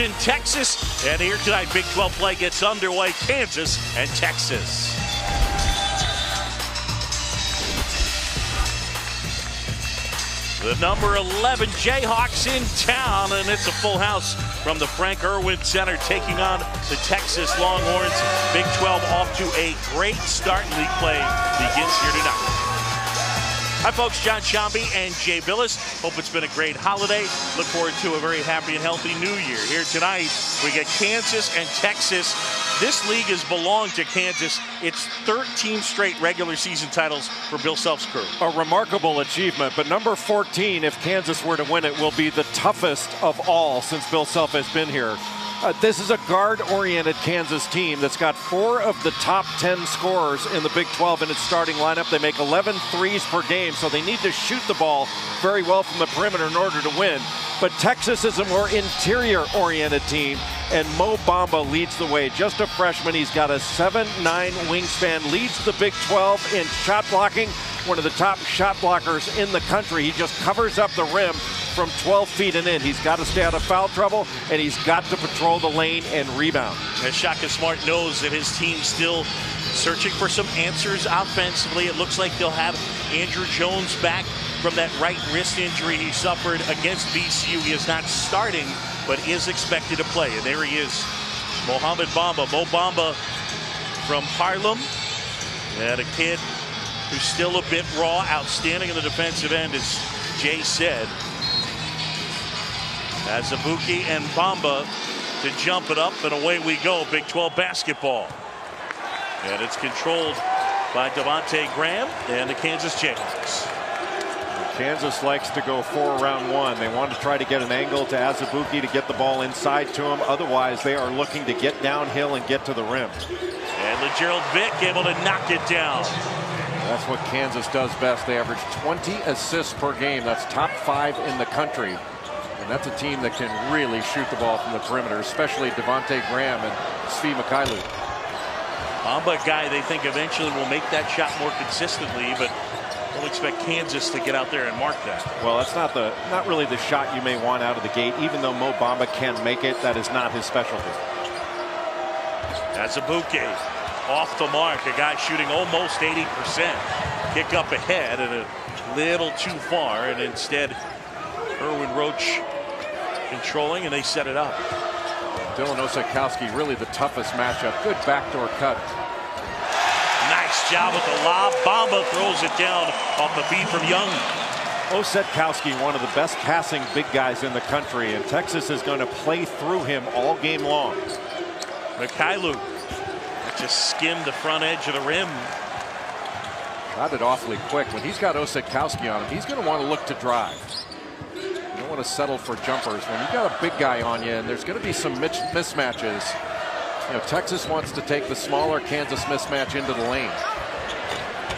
Houston, Texas. And here tonight, Big 12 play gets underway. Kansas and Texas. The number 11 Jayhawks in town, and it's a full house from the Frank Irwin Center, taking on the Texas Longhorns. Big 12 off to a great start. League play begins here tonight. Hi folks, John Shambi and Jay Billis. Hope it's been a great holiday. Look forward to a very happy and healthy new year. Here tonight, we get Kansas and Texas. This league has belonged to Kansas. It's 13 straight regular season titles for Bill Self's crew. A remarkable achievement, but number 14, if Kansas were to win it, will be the toughest of all since Bill Self has been here. This is a guard-oriented Kansas team that's got 4 of the top 10 scorers in the Big 12 in its starting lineup. They make 11 threes per game, so they need to shoot the ball very well from the perimeter in order to win. But Texas is a more interior-oriented team, and Mo Bamba leads the way. Just a freshman, he's got a 7'9" wingspan, leads the Big 12 in shot blocking, one of the top shot blockers in the country. He just covers up the rim from 12 feet and in. He's got to stay out of foul trouble, and he's got to patrol the lane and rebound. As Shaka Smart knows that his team's still searching for some answers offensively. It looks like they'll have Andrew Jones back from that right wrist injury he suffered against VCU. He is not starting, but is expected to play. And there he is, Mohamed Bamba. Mo Bamba from Harlem, and a kid who's still a bit raw, outstanding in the defensive end, as Jay said. Azubuike and Bamba to jump it up, and away we go. Big 12 basketball. And it's controlled by Devontae Graham and the Kansas Jayhawks. Kansas likes to go 4 around 1. They want to try to get an angle to Azubuike to get the ball inside to him. Otherwise, they are looking to get downhill and get to the rim. And LeGerald Vick able to knock it down. That's what Kansas does best. They average 20 assists per game. That's top 5 in the country. And that's a team that can really shoot the ball from the perimeter, especially Devontae Graham and Svi Mykhailiuk. Bamba, a guy they think eventually will make that shot more consistently, but don't expect Kansas to get out there and mark that. Well, that's not really the shot you may want out of the gate. Even though Mo Bamba can make it, that is not his specialty. Azubuike off the mark, a guy shooting almost 80%. Kick up ahead and a little too far, and instead Erwin Roach controlling, and they set it up. Dylan Osetkowski, really the toughest matchup. Good backdoor cut. Nice job with the lob. Bamba throws it down off the feed from Young. Osetkowski, one of the best passing big guys in the country, and Texas is going to play through him all game long. Mykhailiuk just skimmed the front edge of the rim. Got it awfully quick. When he's got Osetkowski on him, he's going to want to look to drive. You don't want to settle for jumpers. When you've got a big guy on you, and there's going to be some mismatches, you know, Texas wants to take the smaller Kansas mismatch into the lane.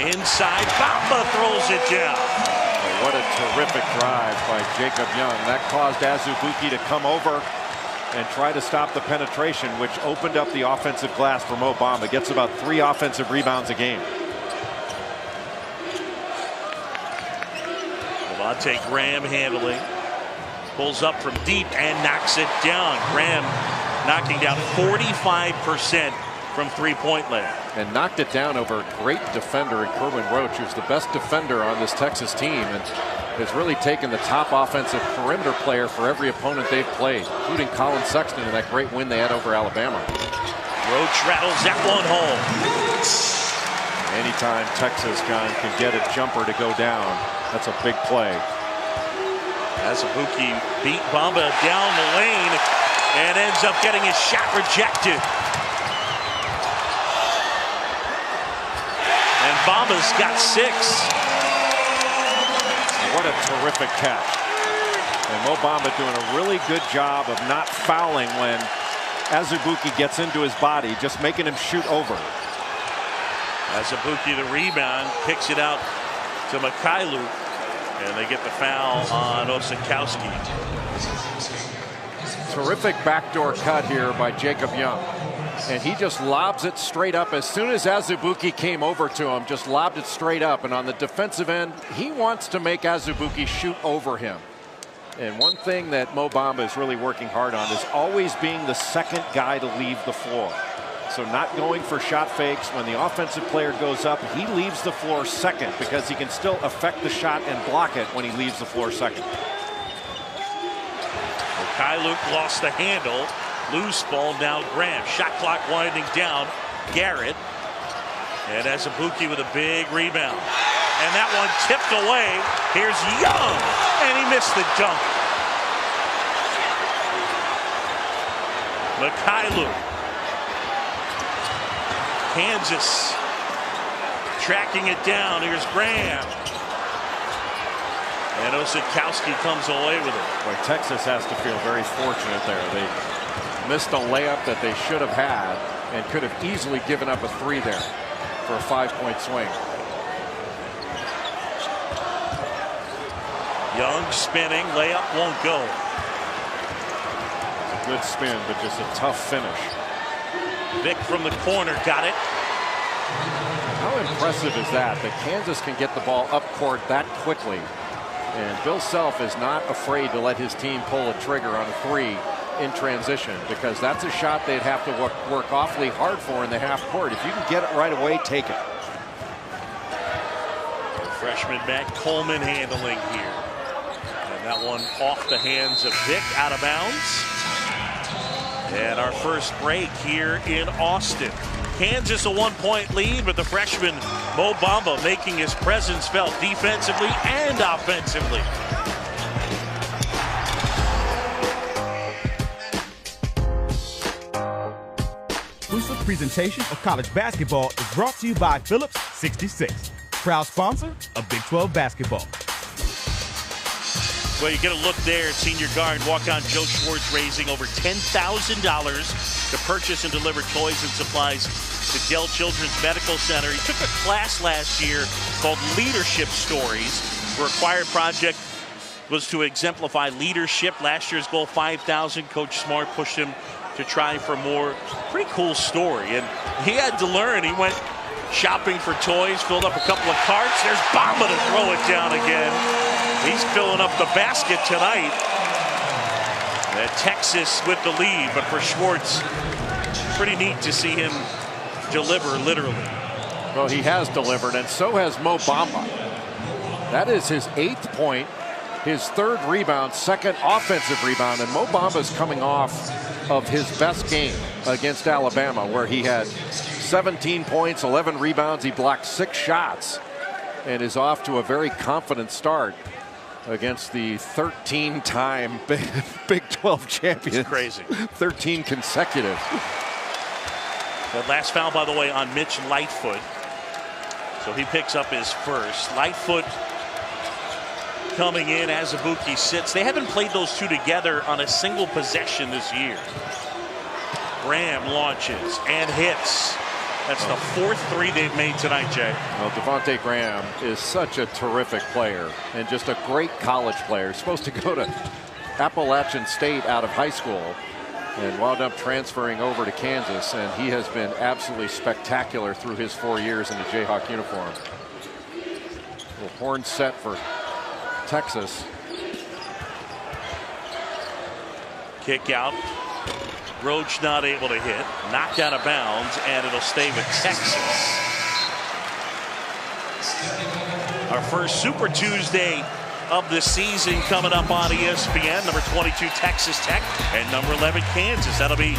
Inside, Bamba throws it down. Oh, what a terrific drive by Jacob Young. That caused Azubuike to come over and try to stop the penetration, which opened up the offensive glass for Mo Bamba. Gets about 3 offensive rebounds a game. Devontae Graham handling. Pulls up from deep and knocks it down. Graham knocking down 45% from three-point land. And knocked it down over a great defender in Kerwin Roach, who's the best defender on this Texas team, and has really taken the top offensive perimeter player for every opponent they've played, including Colin Sexton in that great win they had over Alabama. Roach rattles that one home. Anytime Texas can get a jumper to go down, that's a big play. Azubuike beat Bamba down the lane and ends up getting his shot rejected. And Bamba's got 6. What a terrific catch. And Mo Bamba doing a really good job of not fouling when Azubuike gets into his body, just making him shoot over. Azubuike the rebound, kicks it out to Mykhailiuk, and they get the foul on Osetkowski. Terrific backdoor cut here by Jacob Young. And he just lobs it straight up. As soon as Azubuike came over to him, just lobbed it straight up. And on the defensive end, he wants to make Azubuike shoot over him. And one thing that Mo Bamba is really working hard on is always being the second guy to leave the floor. So not going for shot fakes. When the offensive player goes up, he leaves the floor second because he can still affect the shot and block it when he leaves the floor second. Luke lost the handle. Loose ball now Graham. Shot clock winding down. Garrett. And Azubuike with a big rebound. And that one tipped away. Here's Young. And he missed the dunk. Luke. Kansas tracking it down. Here's Graham. And Osakowski comes away with it. Boy, Texas has to feel very fortunate there. They missed a layup that they should have had and could have easily given up a 3 there for a 5-point swing. Young spinning, layup won't go. It's a good spin, but just a tough finish. Vic from the corner got it. How impressive is that Kansas can get the ball up court that quickly? And Bill Self is not afraid to let his team pull a trigger on a 3 in transition, because that's a shot they'd have to work awfully hard for in the half court. If you can get it right away, take it. Freshman Matt Coleman handling here. And that one off the hands of Vic, out of bounds. And our first break here in Austin. Kansas a 1-point lead, but the freshman Mo Bamba making his presence felt defensively and offensively. Exclusive presentation of college basketball is brought to you by Phillips 66, proud sponsor of Big 12 basketball. Well, you get a look there at senior guard walk-on Joe Schwartz, raising over $10,000 to purchase and deliver toys and supplies to Dell Children's Medical Center. He took a class last year called Leadership Stories. The required project was to exemplify leadership. Last year's goal, 5,000. Coach Smart pushed him to try for more. Pretty cool story. And he had to learn. He went shopping for toys, filled up a couple of carts. There's Bamba to throw it down again. He's filling up the basket tonight. And Texas with the lead, but for Schwartz, pretty neat to see him deliver, literally. Well, he has delivered, and so has Mo Bamba. That is his 8th point, his 3rd rebound, 2nd offensive rebound, and Mo Bamba's coming off of his best game against Alabama, where he had 17 points, 11 rebounds. He blocked 6 shots and is off to a very confident start against the 13-time Big 12 champions. It's crazy. 13 consecutive. The last foul, by the way, on Mitch Lightfoot. So he picks up his first. Lightfoot coming in as Azubuike sits. They haven't played those two together on a single possession this year. Graham launches and hits. That's the 4th 3 they've made tonight, Jay. Well, Devontae Graham is such a terrific player and just a great college player. He's supposed to go to Appalachian State out of high school and wound up transferring over to Kansas, and he has been absolutely spectacular through his 4 years in the Jayhawk uniform. Little horn set for Texas. Kick out. Roach not able to hit. Knocked out of bounds, and it'll stay with Texas. Our first Super Tuesday of the season coming up on ESPN. Number 22 Texas Tech and number 11 Kansas. That'll be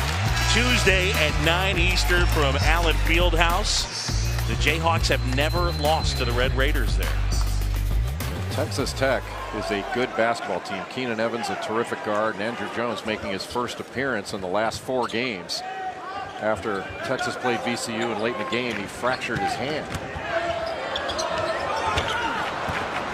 Tuesday at 9 Eastern from Allen Fieldhouse. The Jayhawks have never lost to the Red Raiders there. Texas Tech is a good basketball team. Keenan Evans, a terrific guard, and Andrew Jones making his first appearance in the last 4 games. After Texas played VCU and late in the game, he fractured his hand.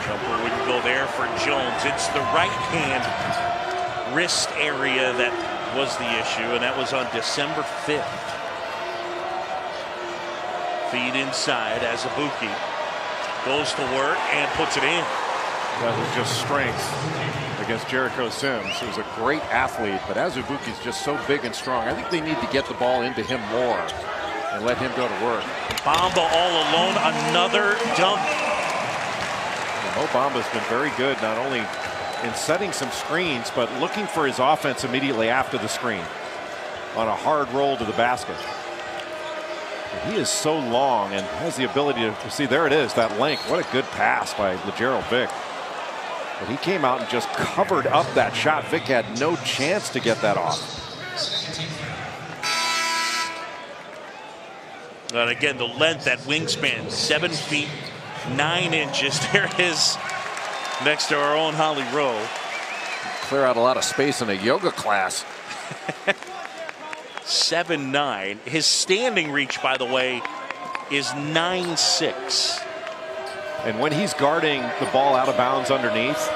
Jumper wouldn't go there for Jones. It's the right hand wrist area that was the issue, and that was on December 5th. Feed inside as Azubuike goes to work and puts it in. That was just strength against Jericho Sims, who's a great athlete, but Azubuike is just so big and strong. I think they need to get the ball into him more and let him go to work. Bamba all alone, another dunk. Mo Bamba's been very good, not only in setting some screens, but looking for his offense immediately after the screen on a hard roll to the basket. He is so long and has the ability to see, there it is, that length. What a good pass by LeGerald Vick. But he came out and just covered up that shot. Vick had no chance to get that off. And again, the length, that wingspan, 7 feet 9 inches. There it is next to our own Holly Rowe. Clear out a lot of space in a yoga class. 7'9". His standing reach, by the way, is 9'6". And when he's guarding the ball out of bounds underneath,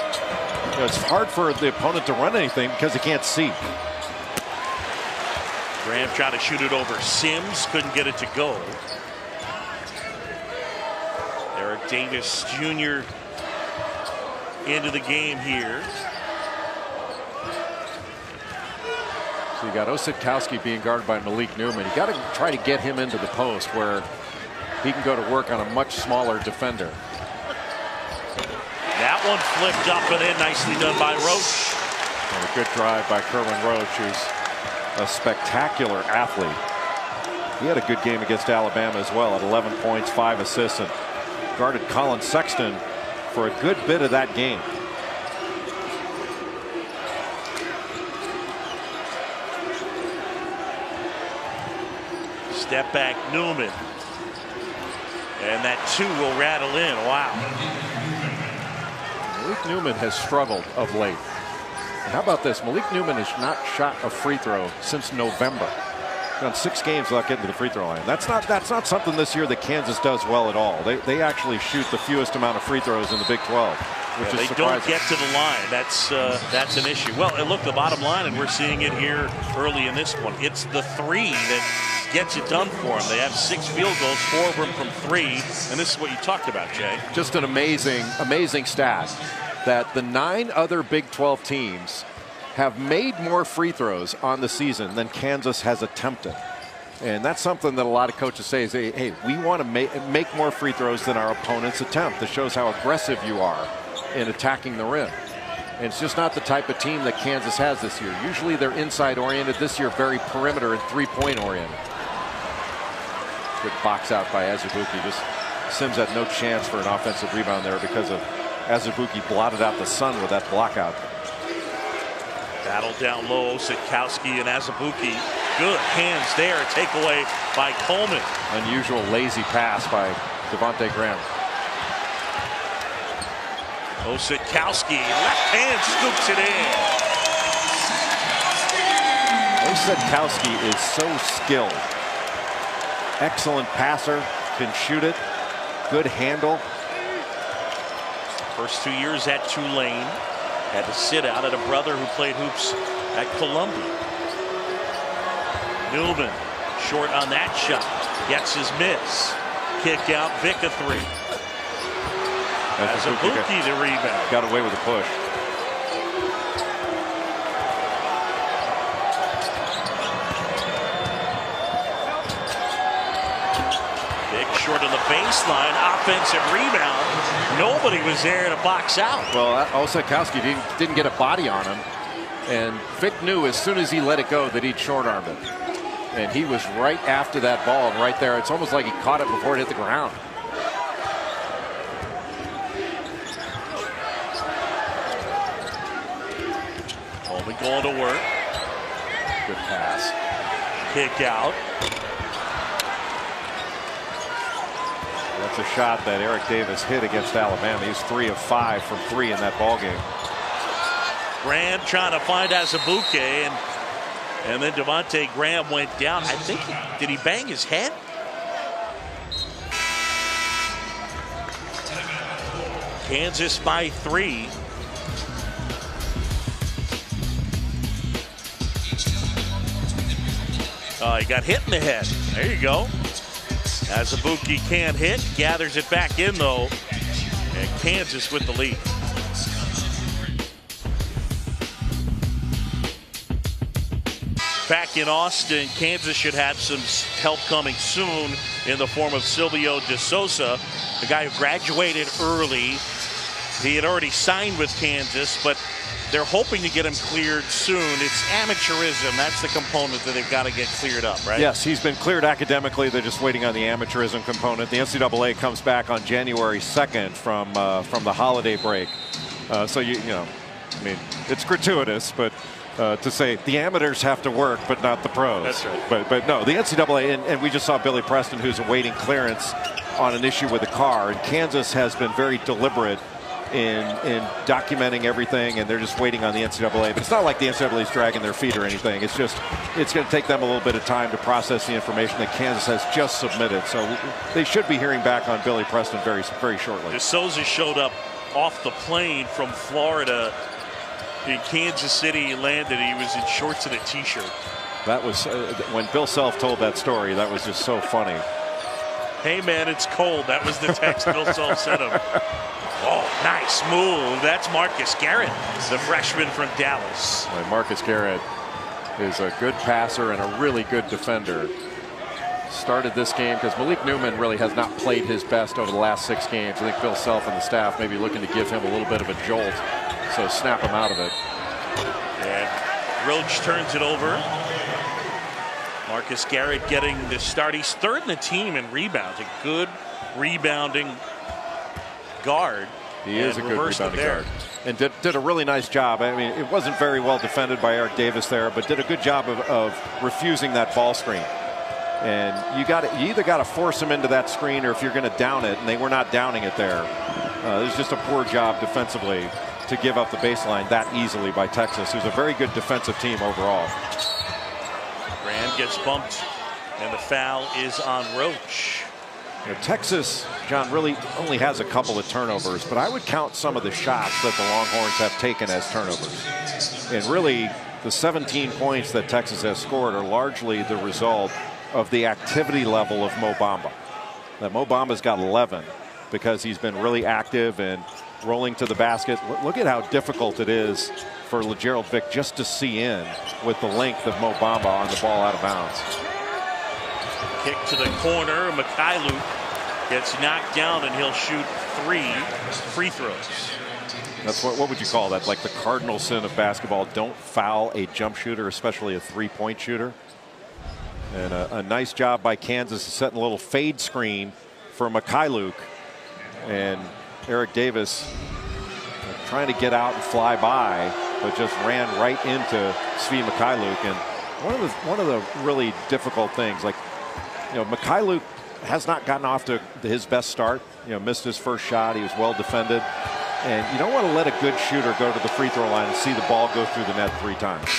you know, it's hard for the opponent to run anything because he can't see. Graham trying to shoot it over Sims, couldn't get it to go. Eric Davis Jr. into the game here. So you got Ossetkowski being guarded by Malik Newman. You got to try to get him into the post where he can go to work on a much smaller defender. That one flipped up and in, nicely done by Roach. And a good drive by Kerwin Roach, who's a spectacular athlete. He had a good game against Alabama as well at 11 points, 5 assists, and guarded Colin Sexton for a good bit of that game. Step back Newman. And that 2 will rattle in. Wow. Malik Newman has struggled of late. And how about this? Malik Newman has not shot a free throw since November. Gone 6 games without getting to the free throw line. That's not something this year that Kansas does well at all. They actually shoot the fewest amount of free throws in the Big 12, which is they surprising. don't get to the line. That's an issue. Well, and look, the bottom line, and we're seeing it here early in this one. It's the 3 that gets it done for them. They have 6 field goals, 4 of them from 3, and this is what you talked about, Jay. Just an amazing stat that the 9 other Big 12 teams have made more free throws on the season than Kansas has attempted. And that's something that a lot of coaches say is, hey, we want to make more free throws than our opponents attempt. That shows how aggressive you are in attacking the rim. And it's just not the type of team that Kansas has this year. Usually they're inside oriented. This year very perimeter and 3-point oriented. Good box out by Azubuike. Just Sims had no chance for an offensive rebound there because of Azubuike blotted out the sun with that block out. Battle down low, Ossetkowski and Azubuike. Good hands there. Takeaway by Coleman. Unusual lazy pass by Devontae Graham. Ossetkowski, left hand scoops it in. Ossetkowski is so skilled. Excellent passer, can shoot it. Good handle. First 2 years at Tulane. Had to sit out at a brother who played hoops at Columbia. Newman short on that shot. Gets his miss. Kick out, Vick a 3. Azubuike the rebound. Got away with a push. Vick short of the baseline. Offensive rebound. Nobody was there to box out. Well, Ossetkowski didn't get a body on him. And Vick knew as soon as he let it go that he'd short-armed it. And he was right after that ball and right there. It's almost like he caught it before it hit the ground. Coleman going to work. Good pass. Kick out. That's a shot that Eric Davis hit against Alabama. He's 3 of 5 from 3 in that ball game. Graham trying to find Azubuike, and then Devontae Graham went down. I think, did he bang his head? Kansas by 3. Oh, he got hit in the head. There you go. Azubuike can't hit, gathers it back in though, and Kansas with the lead. Back in Austin, Kansas should have some help coming soon in the form of Silvio De Sousa, the guy who graduated early He had already signed with Kansas, but they're hoping to get him cleared soon. It's amateurism. That's the component that they've got to get cleared up, right? Yes, he's been cleared academically. They're just waiting on the amateurism component. The NCAA comes back on January 2nd from the holiday break. So you know, I mean, it's gratuitous, but to say the amateurs have to work, but not the pros. That's right. But no, the NCAA, and we just saw Billy Preston, who's awaiting clearance on an issue with a car, and Kansas has been very deliberate in documenting everything, and they're just waiting on the NCAA. But it's not like the NCAA is dragging their feet or anything. It's just, it's going to take them a little bit of time to process the information that Kansas has just submitted. So they should be hearing back on Billy Preston very, very shortly. DeSouza showed up off the plane from Florida in Kansas City. He landed. He was in shorts and a t-shirt. That was when Bill Self told that story. That was just so funny. Hey man, it's cold. That was the text Bill Self sent him. Oh, nice move. That's Marcus Garrett, the freshman from Dallas. Well, Marcus Garrett is a good passer and a really good defender. Started this game because Malik Newman really has not played his best over the last 6 games. I think Bill Self and the staff may be looking to give him a little bit of a jolt, so snap him out of it. And Roach turns it over. Marcus Garrett getting the start. He's 3rd in the team in rebounds. A good rebounding guard. He is a good rebounding guard. And did a really nice job. I mean, it wasn't very well defended by Eric Davis there, but did a good job of refusing that ball screen. And you either got to force him into that screen, or if you're going to down it, and they were not downing it there. It was just a poor job defensively to give up the baseline that easily by Texas, who's a very good defensive team overall. Brand gets bumped, and the foul is on Roach. You know, Texas, John, really only has a couple of turnovers, but I would count some of the shots that the Longhorns have taken as turnovers. And really, the 17 points that Texas has scored are largely the result of the activity level of Mo Bamba. That Mo Bamba's got 11 because he's been really active and rolling to the basket. Look at how difficult it is for LeGerald Vick just to see in with the length of Mo Bamba on the ball out of bounds. Kick to the corner. Mikhailuk gets knocked down, and he'll shoot 3 free throws. That's what would you call that? Like the cardinal sin of basketball. Don't foul a jump shooter, especially a 3-point shooter. And a nice job by Kansas setting a little fade screen for Mikhailuk. And Eric Davis trying to get out and fly by, but just ran right into Svi Mikhailuk. And one of the really difficult things, like, you know, Mikhailuk has not gotten off to his best start. You know, missed his first shot. He was well defended. And you don't want to let a good shooter go to the free throw line and see the ball go through the net 3 times.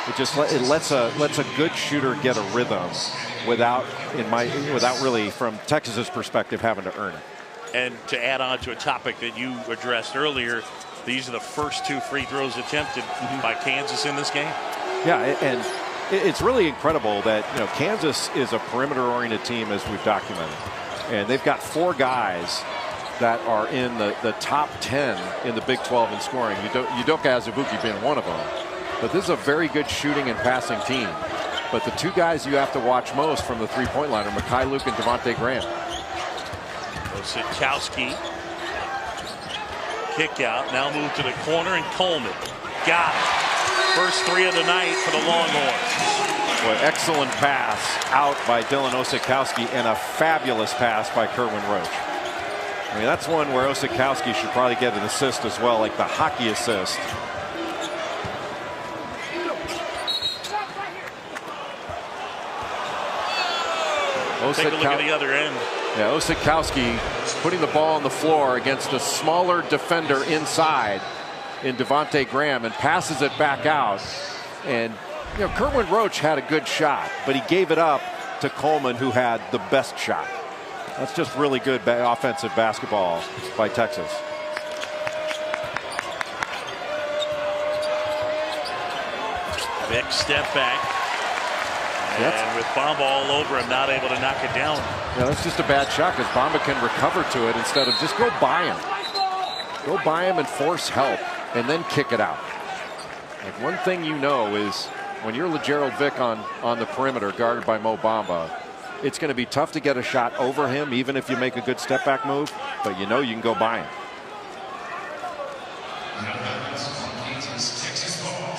It just lets a good shooter get a rhythm without really, from Texas's perspective, having to earn it. And to add on to a topic that you addressed earlier, these are the first 2 free throws attempted by Kansas in this game. Yeah, and it's really incredible that, you know, Kansas is a perimeter-oriented team, as we've documented, and they've got 4 guys that are in the top 10 in the Big 12 in scoring. Udoka Azubuike being one of them. But this is a very good shooting and passing team. But the 2 guys you have to watch most from the 3-point line are Mikhailuk and Devontae Graham. Osakowski. Kick out. Now move to the corner, and Coleman. Got it. First 3 of the night for the Longhorns. Boy, excellent pass out by Dylan Osakowski, and a fabulous pass by Kerwin Roach. I mean, that's one where Osakowski should probably get an assist as well, like the hockey assist. Take a look at the other end. Yeah, Osakowski putting the ball on the floor against a smaller defender inside in Devontae Graham, and passes it back out. And, you know, Kerwin Roach had a good shot, but he gave it up to Coleman, who had the best shot. That's just really good offensive basketball by Texas. Big step back. And with Bamba all over him, not able to knock it down. Yeah, that's just a bad shot, because Bamba can recover to it instead of just go by him. Go by him and force help, and then kick it out. Like, one thing you know is when you're LeGerald Vick on the perimeter guarded by Mo Bamba, it's going to be tough to get a shot over him, even if you make a good step back move, but you know you can go by him.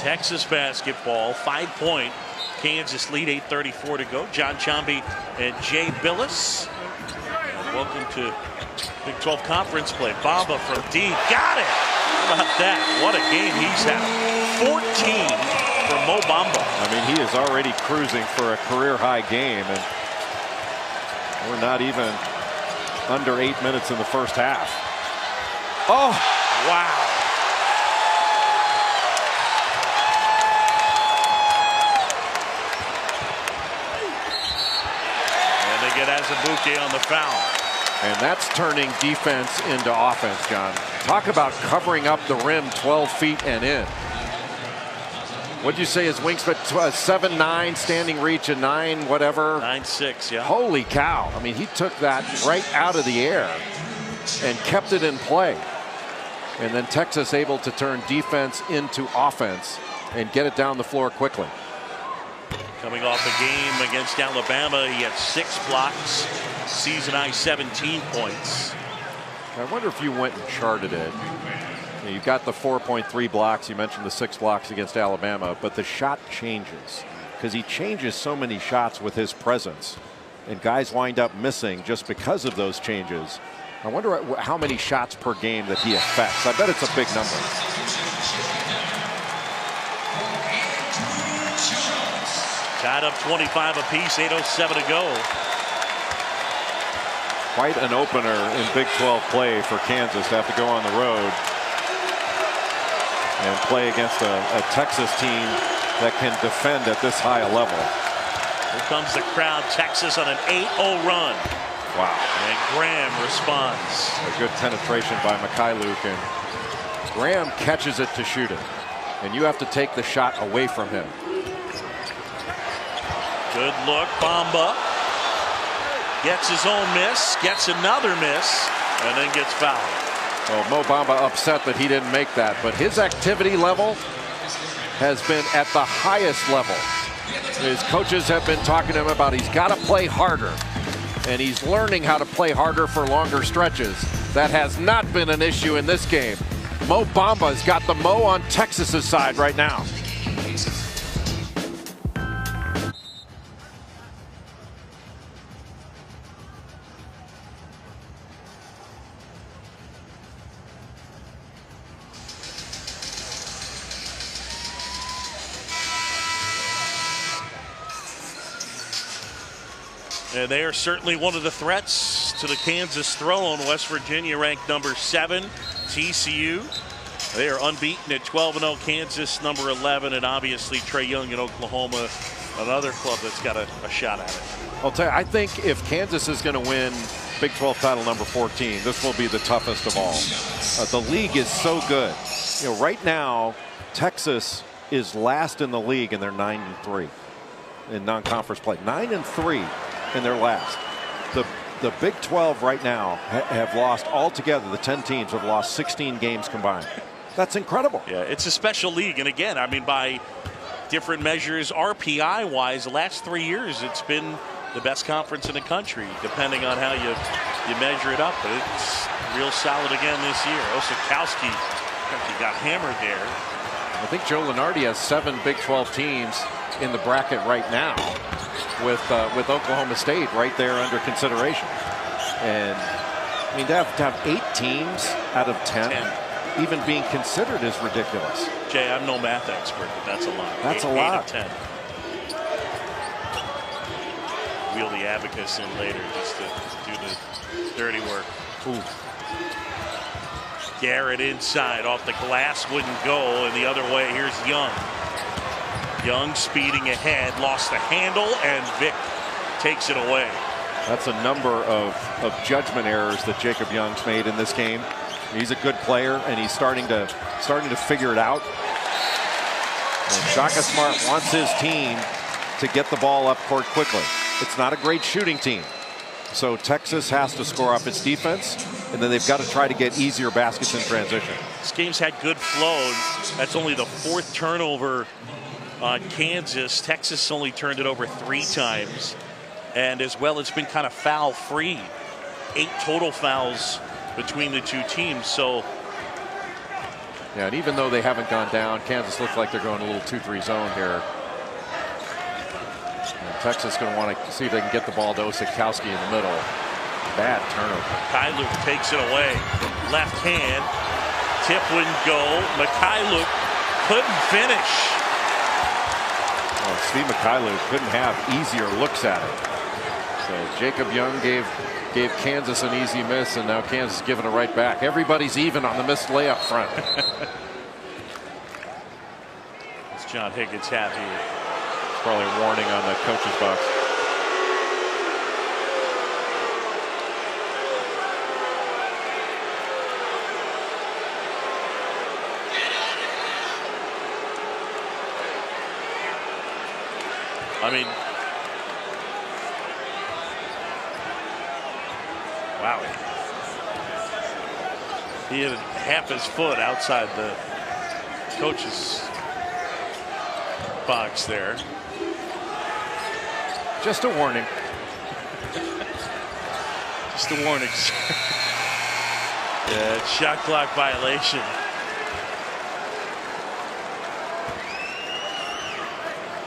Texas basketball, 5-point. Kansas lead, 8:34 to go. John Chomby and Jay Billis. Welcome to Big 12 Conference play. Bamba from deep. Got it! How about that? What a game he's had. 14 for Mo Bamba. I mean, he is already cruising for a career-high game, and we're not even under 8 minutes in the first half. Oh! Wow. And they get Azubuike on the foul. And that's turning defense into offense, John. Talk about covering up the rim 12 feet and in. What'd you say his wingspan? 7'9", standing reach, a 9 whatever. 9'6", yeah. Holy cow. I mean, he took that right out of the air and kept it in play. And then Texas able to turn defense into offense and get it down the floor quickly. Coming off a game against Alabama, he had 6 blocks, season high 17 points. I wonder if you went and charted it. You've got the 4.3 blocks. You mentioned the 6 blocks against Alabama, but the shot changes because he changes so many shots with his presence, and guys wind up missing just because of those changes. I wonder how many shots per game that he affects. I bet it's a big number. Tied up 25 apiece, 8:07 to go. Quite an opener in Big 12 play for Kansas to have to go on the road and play against a Texas team that can defend at this high a level. Here comes the crowd. Texas on an 8-0 run. Wow. And Graham responds. A good penetration by Mikhailuk, and Graham catches it to shoot it. And you have to take the shot away from him. Good look. Bamba gets his own miss, gets another miss, and then gets fouled. Well, Mo Bamba upset that he didn't make that, but his activity level has been at the highest level. His coaches have been talking to him about he's got to play harder, and he's learning how to play harder for longer stretches. That has not been an issue in this game. Mo Bamba's got the Mo on Texas's side right now. And they are certainly one of the threats to the Kansas throne. West Virginia ranked number 7. TCU, they are unbeaten at 12-0. Kansas number 11, and obviously Trae Young in Oklahoma, another club that's got a shot at it. I'll tell you, I think if Kansas is going to win Big 12 title number 14, this will be the toughest of all. The league is so good. You know, right now, Texas is last in the league, and they're 9-3 in non-conference play. 9-3. In their last. The Big 12 right now have lost altogether. The 10 teams have lost 16 games combined. That's incredible. Yeah, it's a special league, and again, I mean, by different measures, RPI wise, the last 3 years it's been the best conference in the country, depending on how you measure it up. But it's real solid again this year. Osakowski got hammered there. I think Joe Lunardi has 7 Big 12 teams in the bracket right now, with Oklahoma State right there under consideration. And I mean, to have 8 teams out of 10 even being considered is ridiculous. Jay, I'm no math expert, but that's a lot. That's a lot. 8 of 10. Wheel the abacus in later just to do the dirty work. Ooh. Garrett inside off the glass, wouldn't go, and the other way, here's Young. Young speeding ahead, lost the handle, and Vic takes it away. That's a number of judgment errors that Jacob Young's made in this game. He's a good player, and he's starting to figure it out. And Shaka Smart wants his team to get the ball up court quickly. It's not a great shooting team, so Texas has to score up its defense, and then they've got to try to get easier baskets in transition. This game's had good flow. That's only the 4th turnover on Kansas. Texas only turned it over 3 times, and as well, it's been kind of foul free. 8 total fouls between the 2 teams. So Yeah, and even though they haven't gone down, Kansas looks like they're going a little 2-3 zone here. And Texas going to want to see if they can get the ball to Osikowski in the middle. Bad turnover. Mikhailuk takes it away. Left hand. Tip wouldn't go. Mikhailuk couldn't finish. Well, Steve Mikhailuk couldn't have easier looks at it. So Jacob Young gave Kansas an easy miss, and now Kansas giving it right back. Everybody's even on the missed layup front. What's John Higgins have here? Probably a warning on the coach's box. I mean, wow. He had half his foot outside the coach's box there. Just a warning. Just a warning. Yeah, shot clock violation.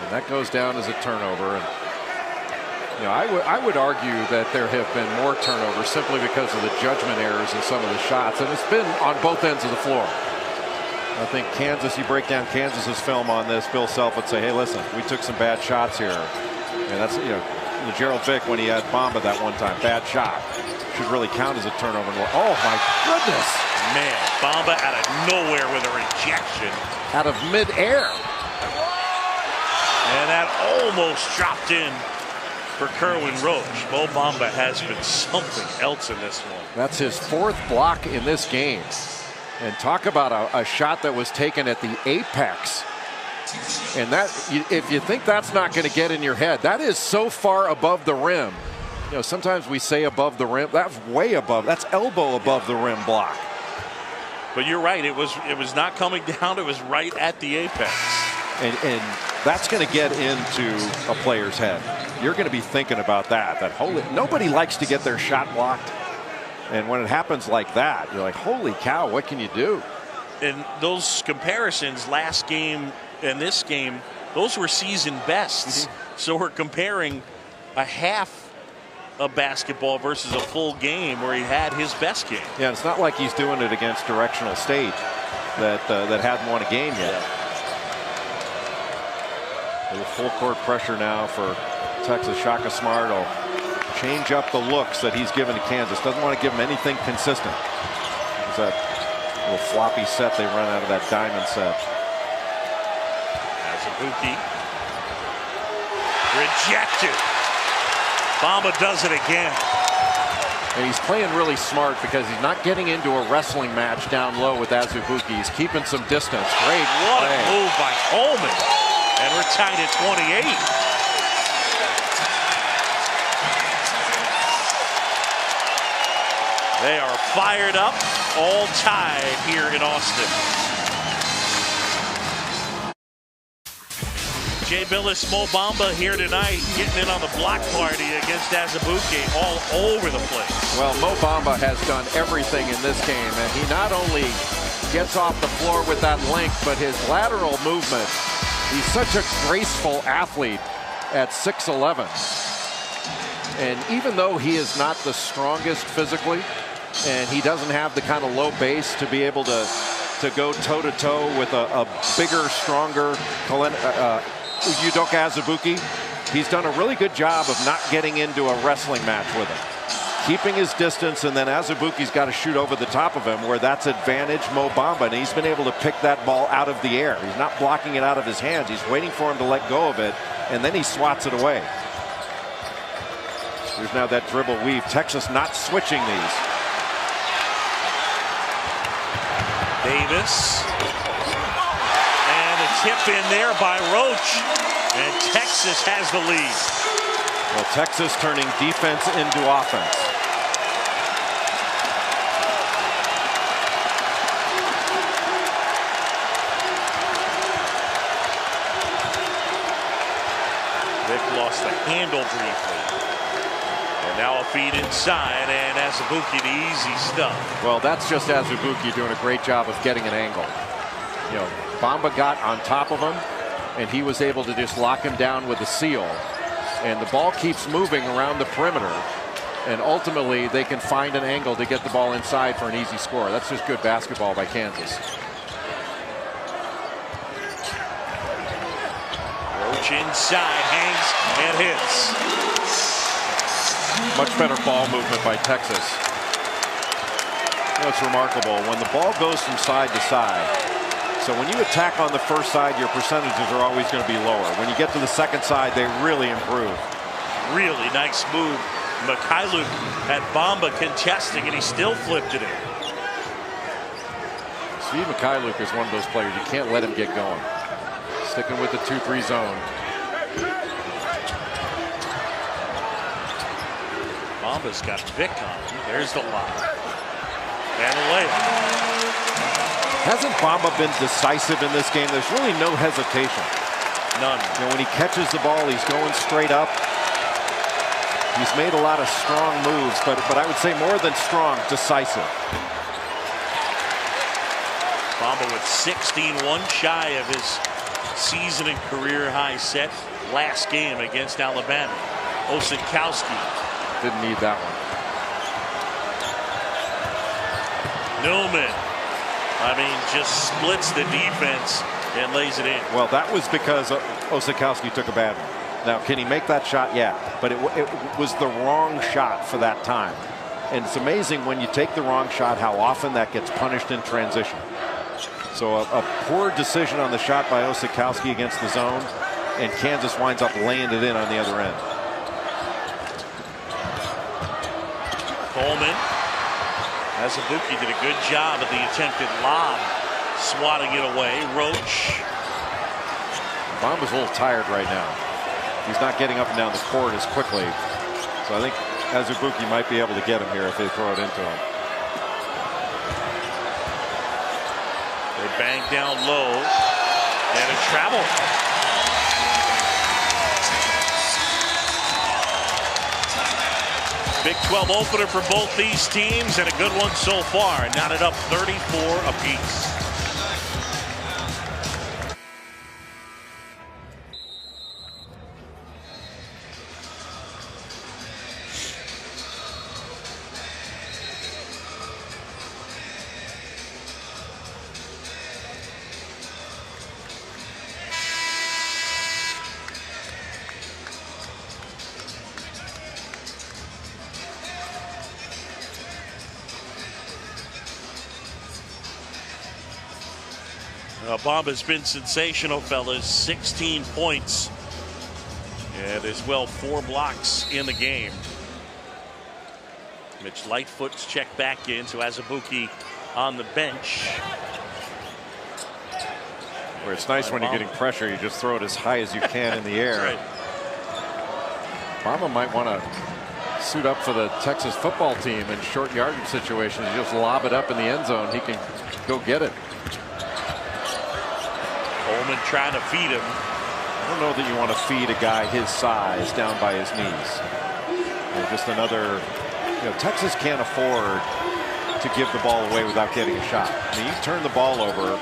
And that goes down as a turnover. And you know, I would argue that there have been more turnovers simply because of the judgment errors in some of the shots, and it's been on both ends of the floor. I think Kansas, you break down Kansas's film on this, Bill Self would say, hey, listen, we took some bad shots here. And that's, you know, Gerald Vick, when he had Bamba that one time, bad shot, should really count as a turnover. Oh my goodness. Man, Bamba out of nowhere with a rejection. Out of midair. And that almost dropped in for Kerwin Roach. Mo Bamba has been something else in this one. That's his fourth block in this game. And talk about a shot that was taken at the apex. And that, if you think that's not going to get in your head, that is so far above the rim. You know, sometimes we say above the rim. That's way above. That's elbow above the rim block. But you're right. It was not coming down. It was right at the apex. And that's going to get into a player's head. You're going to be thinking about that. Nobody likes to get their shot blocked. And when it happens like that, you're like, holy cow, what can you do? And those comparisons, last game and this game, those were season bests. So we're comparing a half of basketball versus a full game where he had his best game. Yeah, it's not like he's doing it against Directional State that hadn't won a game yet. A little full court pressure now for Texas. Shaka Smart will change up the looks that he's given to Kansas. Doesn't want to give them anything consistent. It's that little floppy set they run out of that diamond set. Azubuike. Rejected. Bamba does it again. And he's playing really smart because he's not getting into a wrestling match down low with Azubuike. He's keeping some distance. Great What play. a move by Coleman. And we're tied at 28. They are fired up, all tied here in Austin. Jay Billis, Mo Bamba here tonight, getting in on the block party against Azubuike all over the place. Well, Mo Bamba has done everything in this game, and he not only gets off the floor with that length, but his lateral movement. He's such a graceful athlete at 6'11". And even though he is not the strongest physically, and he doesn't have the kind of low base to be able to go toe-to-toe with a bigger, stronger Udoka Azubuike, he's done a really good job of not getting into a wrestling match with him. Keeping his distance, and then Azubuike's got to shoot over the top of him, where that's advantage Mo Bamba, and he's been able to pick that ball out of the air. He's not blocking it out of his hands. He's waiting for him to let go of it, and then he swats it away. There's now that dribble weave. Texas not switching these. Davis. And a tip in there by Roach. And Texas has the lead. Well, Texas turning defense into offense. Vick lost the handle briefly. And now a feed inside, and Azubuike the easy stuff. Well, that's just Azubuike doing a great job of getting an angle. Bamba got on top of him, and he was able to just lock him down with a seal. And the ball keeps moving around the perimeter, and ultimately they can find an angle to get the ball inside for an easy score. That's just good basketball by Kansas. Roach inside, hangs and hits. Much better ball movement by Texas. It's remarkable when the ball goes from side to side. So when you attack on the first side, your percentages are always going to be lower. When you get to the second side, they really improve. Really nice move. Mikhailuk had Bamba contesting, and he still flipped it in. Steve Mikhailuk is one of those players. You can't let him get going. Sticking with the 2-3 zone. Bamba's got Vic on him. There's the lob. And a layup. Hasn't Bamba been decisive in this game? There's really no hesitation. None. When he catches the ball, he's going straight up. He's made a lot of strong moves, but I would say more than strong, decisive. Bamba with 16, one shy of his season and career high set last game against Alabama. Osikowski. Didn't need that one. Newman, just splits the defense and lays it in. Well, that was because Osikowski took a bad one. Now, can he make that shot? Yeah, but it was the wrong shot for that time. And it's amazing when you take the wrong shot how often that gets punished in transition. So a poor decision on the shot by Osikowski against the zone, and Kansas winds up laying it in on the other end. Coleman. Azubuike did a good job at the attempted lob, swatting it away. Roach. Bamba's a little tired right now. He's not getting up and down the court as quickly. So I think Azubuike might be able to get him here if they throw it into him. They bang down low, and a travel. Big 12 opener for both these teams, and a good one so far. Knotted up 34 apiece. Bamba's been sensational, fellas. 16 points. And as well, 4 blocks in the game. Mitch Lightfoot's checked back in, so Azubuike on the bench. Where it's nice when you're getting pressure, you just throw it as high as you can in the air. Right. Bamba might want to suit up for the Texas football team in short yardage situations. You just lob it up in the end zone. He can go get it. Coleman trying to feed him. I don't know that you want to feed a guy his size down by his knees. Just another, Texas can't afford to give the ball away without getting a shot. You turn the ball over,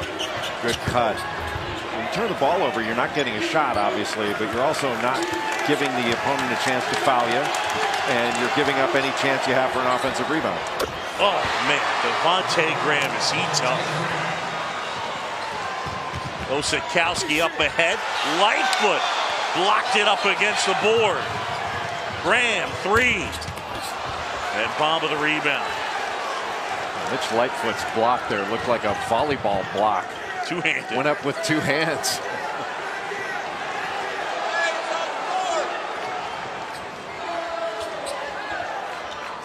good cut. When you turn the ball over, you're not getting a shot, obviously, but you're also not giving the opponent a chance to foul you, and you're giving up any chance you have for an offensive rebound. Oh, man, Devontae Graham, is he tough. Osikowski up ahead. Lightfoot blocked it up against the board. Graham, 3. And Bamba the rebound. Mitch Lightfoot's block there looked like a volleyball block. Two-handed. Went up with 2 hands.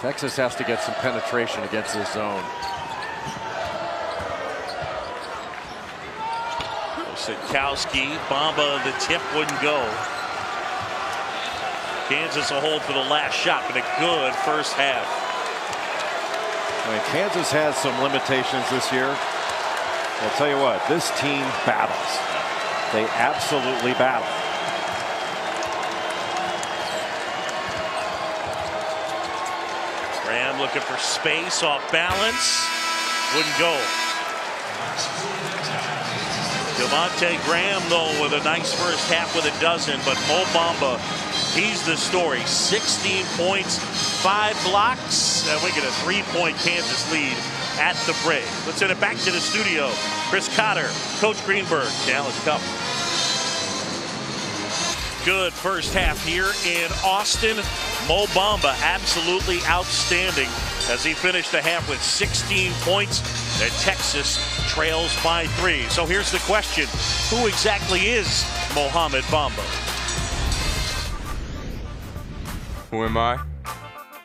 Texas has to get some penetration against this zone. Osikowski, Bamba, the tip wouldn't go. Kansas a hold for the last shot, but a good first half. Kansas has some limitations this year. I'll tell you what, this team battles. They absolutely battle. Graham looking for space, off balance. Wouldn't go. Devontae Graham, though, with a nice first half with a dozen, but Mo Bamba, he's the story. 16 points, 5 blocks, and we get a 3-point Kansas lead at the break. Let's send it back to the studio. Chris Cotter, Coach Greenberg, Dallas Cup. Good first half here in Austin. Mo Bamba absolutely outstanding as he finished the half with 16 points. And Texas trails by 3. So here's the question: who exactly is Mohamed Bamba? Who am I?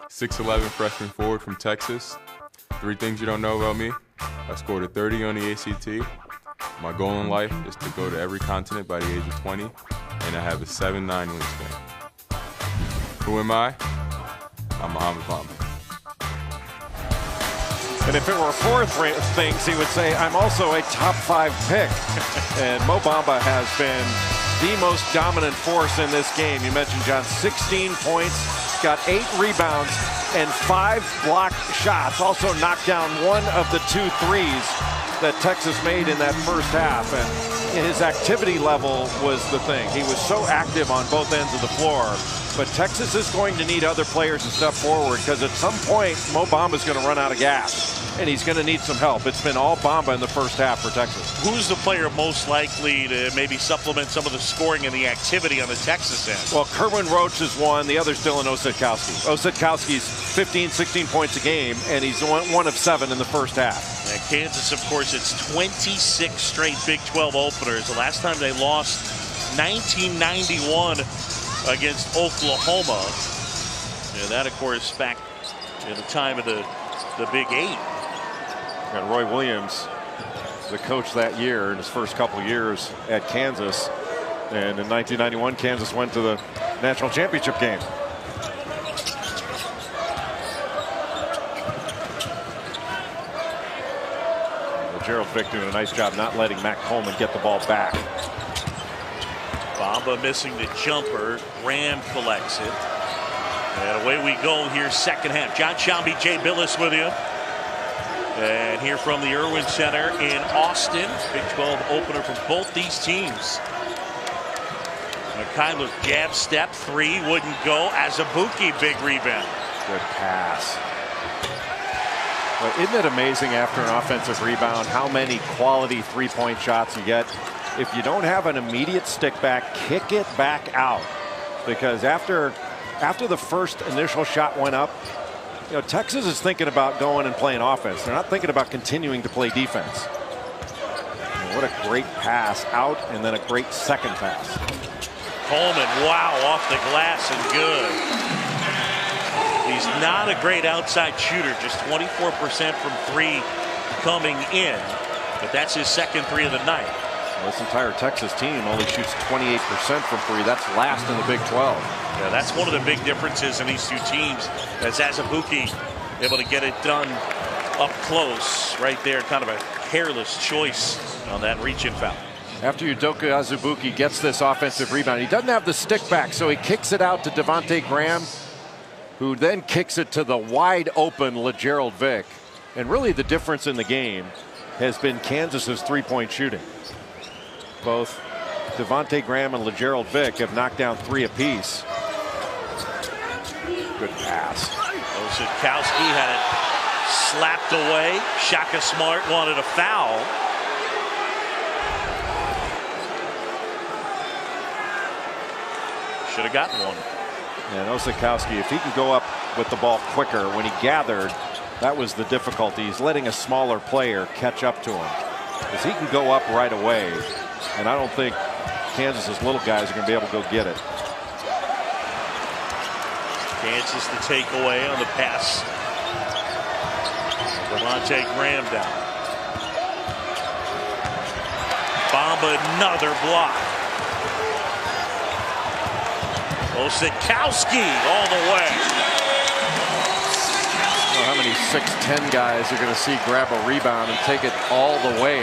6'11" freshman forward from Texas. 3 things you don't know about me. I scored a 30 on the ACT. My goal in life is to go to every continent by the age of 20, and I have a 7'9" wingspan. Who am I? I'm Mohamed Bamba. And if it were 4 things, he would say, I'm also a top 5 pick. And Mo Bamba has been the most dominant force in this game. You mentioned, John, 16 points, got 8 rebounds, and 5 blocked shots. Also knocked down 1 of the 2 threes that Texas made in that first half. And his activity level was the thing. He was so active on both ends of the floor. But Texas is going to need other players to step forward, because at some point, Mo Bamba's going to run out of gas, and he's going to need some help. It's been all Bamba in the first half for Texas. Who's the player most likely to maybe supplement some of the scoring and the activity on the Texas end? Well, Kerwin Roach is one. The other's Dylan Osetkowski. Osetkowski's 15, 16 points a game, and he's 1 of 7 in the first half. And Kansas, of course, it's 26 straight Big 12 openers. The last time they lost, 1991 against Oklahoma. And that, of course, back in the time of the Big 8. And Roy Williams, the coach that year in his first couple years at Kansas. And in 1991, Kansas went to the national championship game. Gerald Vick doing a nice job not letting Matt Coleman get the ball back. Bamba missing the jumper. Graham collects it. And away we go here, second half. John Shambi, Jay Billis with you. And here from the Irwin Center in Austin. Big 12 opener for both these teams. Kyler jab step, 3 wouldn't go. Azubuike, big rebound. Good pass. Well, isn't it amazing after an offensive rebound how many quality 3-point shots you get? If you don't have an immediate stick back, kick it back out. Because after the first initial shot went up, you know, Texas is thinking about going and playing offense. They're not thinking about continuing to play defense. And what a great pass out, and then a great second pass. Coleman, wow, off the glass and good. He's not a great outside shooter, just 24% from 3 coming in. But that's his second 3 of the night. Well, this entire Texas team only shoots 28% from 3. That's last in the Big 12. Yeah, that's one of the big differences in these two teams. As Azubuike able to get it done up close right there. Kind of a careless choice on that reach-in foul. After Udoka Azubuike gets this offensive rebound, he doesn't have the stick back, so he kicks it out to Devontae Graham, who then kicks it to the wide open LeGerald Vick. And really the difference in the game has been Kansas's 3-point shooting. Both Devontae Graham and LeGerald Vick have knocked down 3 apiece. Good pass. Osetkowski had it slapped away. Shaka Smart wanted a foul. Should have gotten one. And Osetkowski, if he can go up with the ball quicker when he gathered, that was the difficulty. He's letting a smaller player catch up to him. Because he can go up right away. And I don't think Kansas's little guys are going to be able to go get it. Kansas to take away on the pass. Devontae Graham down. Bamba, another block. Osetkowski all the way. I don't know how many 6'10" guys are going to see grab a rebound and take it all the way.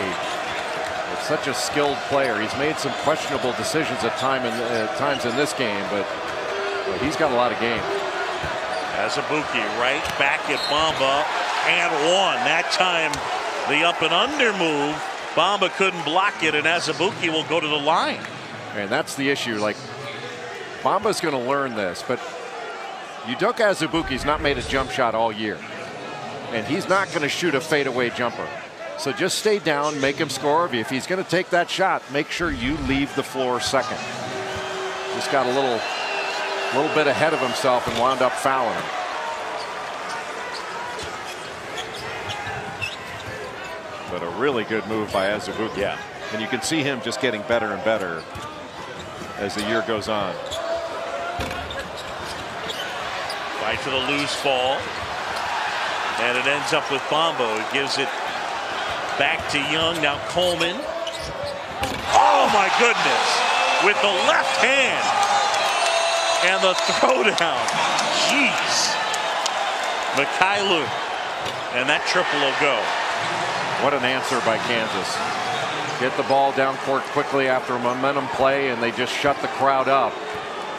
It's such a skilled player. He's made some questionable decisions at times in this game, but he's got a lot of game. Azubuike right back at Bamba and 1. That time the up and under move Bamba couldn't block it, and Azubuike will go to the line. And that's the issue. Like, Bamba's going to learn this, but Udoka Azubuike's not made a jump shot all year. And he's not going to shoot a fadeaway jumper. So just stay down, make him score. If he's going to take that shot, make sure you leave the floor second. Just got a little bit ahead of himself and wound up fouling him. But a really good move by Azubuike. Yeah. And you can see him just getting better and better as the year goes on. Right to the loose ball. And it ends up with Bamba. It gives it back to Young. Now Coleman. Oh my goodness. With the left hand. And the throwdown. Jeez. Mikhailuk. And that triple will go. What an answer by Kansas. Get the ball down court quickly after a momentum play, and they just shut the crowd up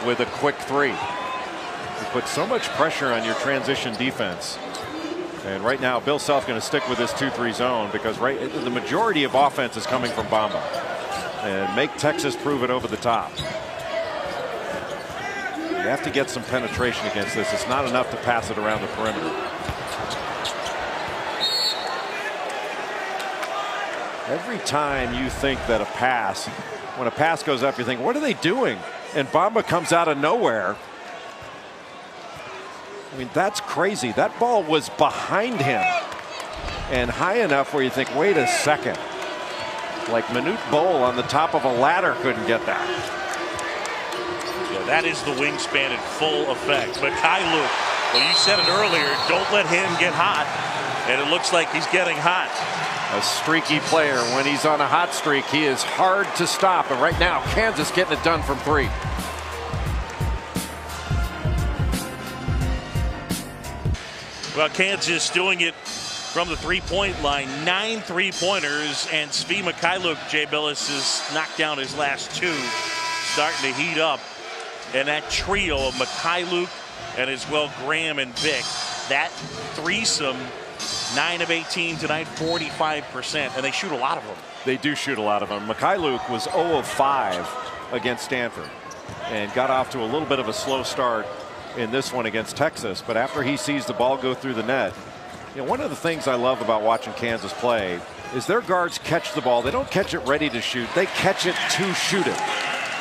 with a quick three. You put so much pressure on your transition defense. And right now, Bill Self going to stick with this 2-3 zone because the majority of offense is coming from Bamba. And make Texas prove it over the top. You have to get some penetration against this. It's not enough to pass it around the perimeter. Every time you think that when a pass goes up, you think, what are they doing? And Bamba comes out of nowhere. I mean, that's crazy. That ball was behind him and high enough where you think, wait a second. Like Manute Bol on the top of a ladder couldn't get that. Yeah, that is the wingspan in full effect. Mikhailuk, well, you said it earlier, don't let him get hot. And it looks like he's getting hot. A streaky player. When he's on a hot streak, he is hard to stop. And right now, Kansas getting it done from three. Well, Kansas doing it from the three-point line. 9 3-pointers, and Svi Mikhailuk, Jay Billis, has knocked down his last 2. Starting to heat up. And that trio of Mikhailuk and as well Graham and Vic, that threesome, 9 of 18 tonight, 45%, and they shoot a lot of them. They do shoot a lot of them. Mikhailuk was 0 of 5 against Stanford and got off to a little bit of a slow start in this one against Texas. But after he sees the ball go through the net, you know, one of the things I love about watching Kansas play is their guards catch the ball. They don't catch it ready to shoot. They catch it to shoot it.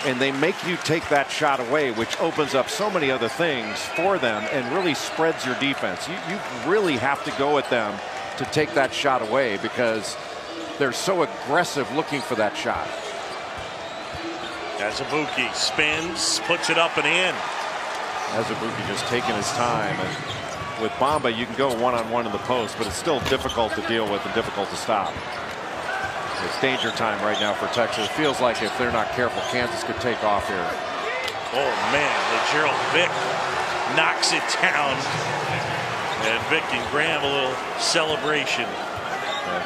And they make you take that shot away, which opens up so many other things for them and really spreads your defense. You really have to go at them to take that shot away because they're so aggressive looking for that shot. Azubuike spins, puts it up and in. Azubuike just taking his time. And with Bamba, you can go one-on-one in the post, but it's still difficult to deal with and difficult to stop. It's danger time right now for Texas. It feels like if they're not careful, Kansas could take off here. Oh man, Gerald Vic knocks it down. And Vic and Graham a little celebration.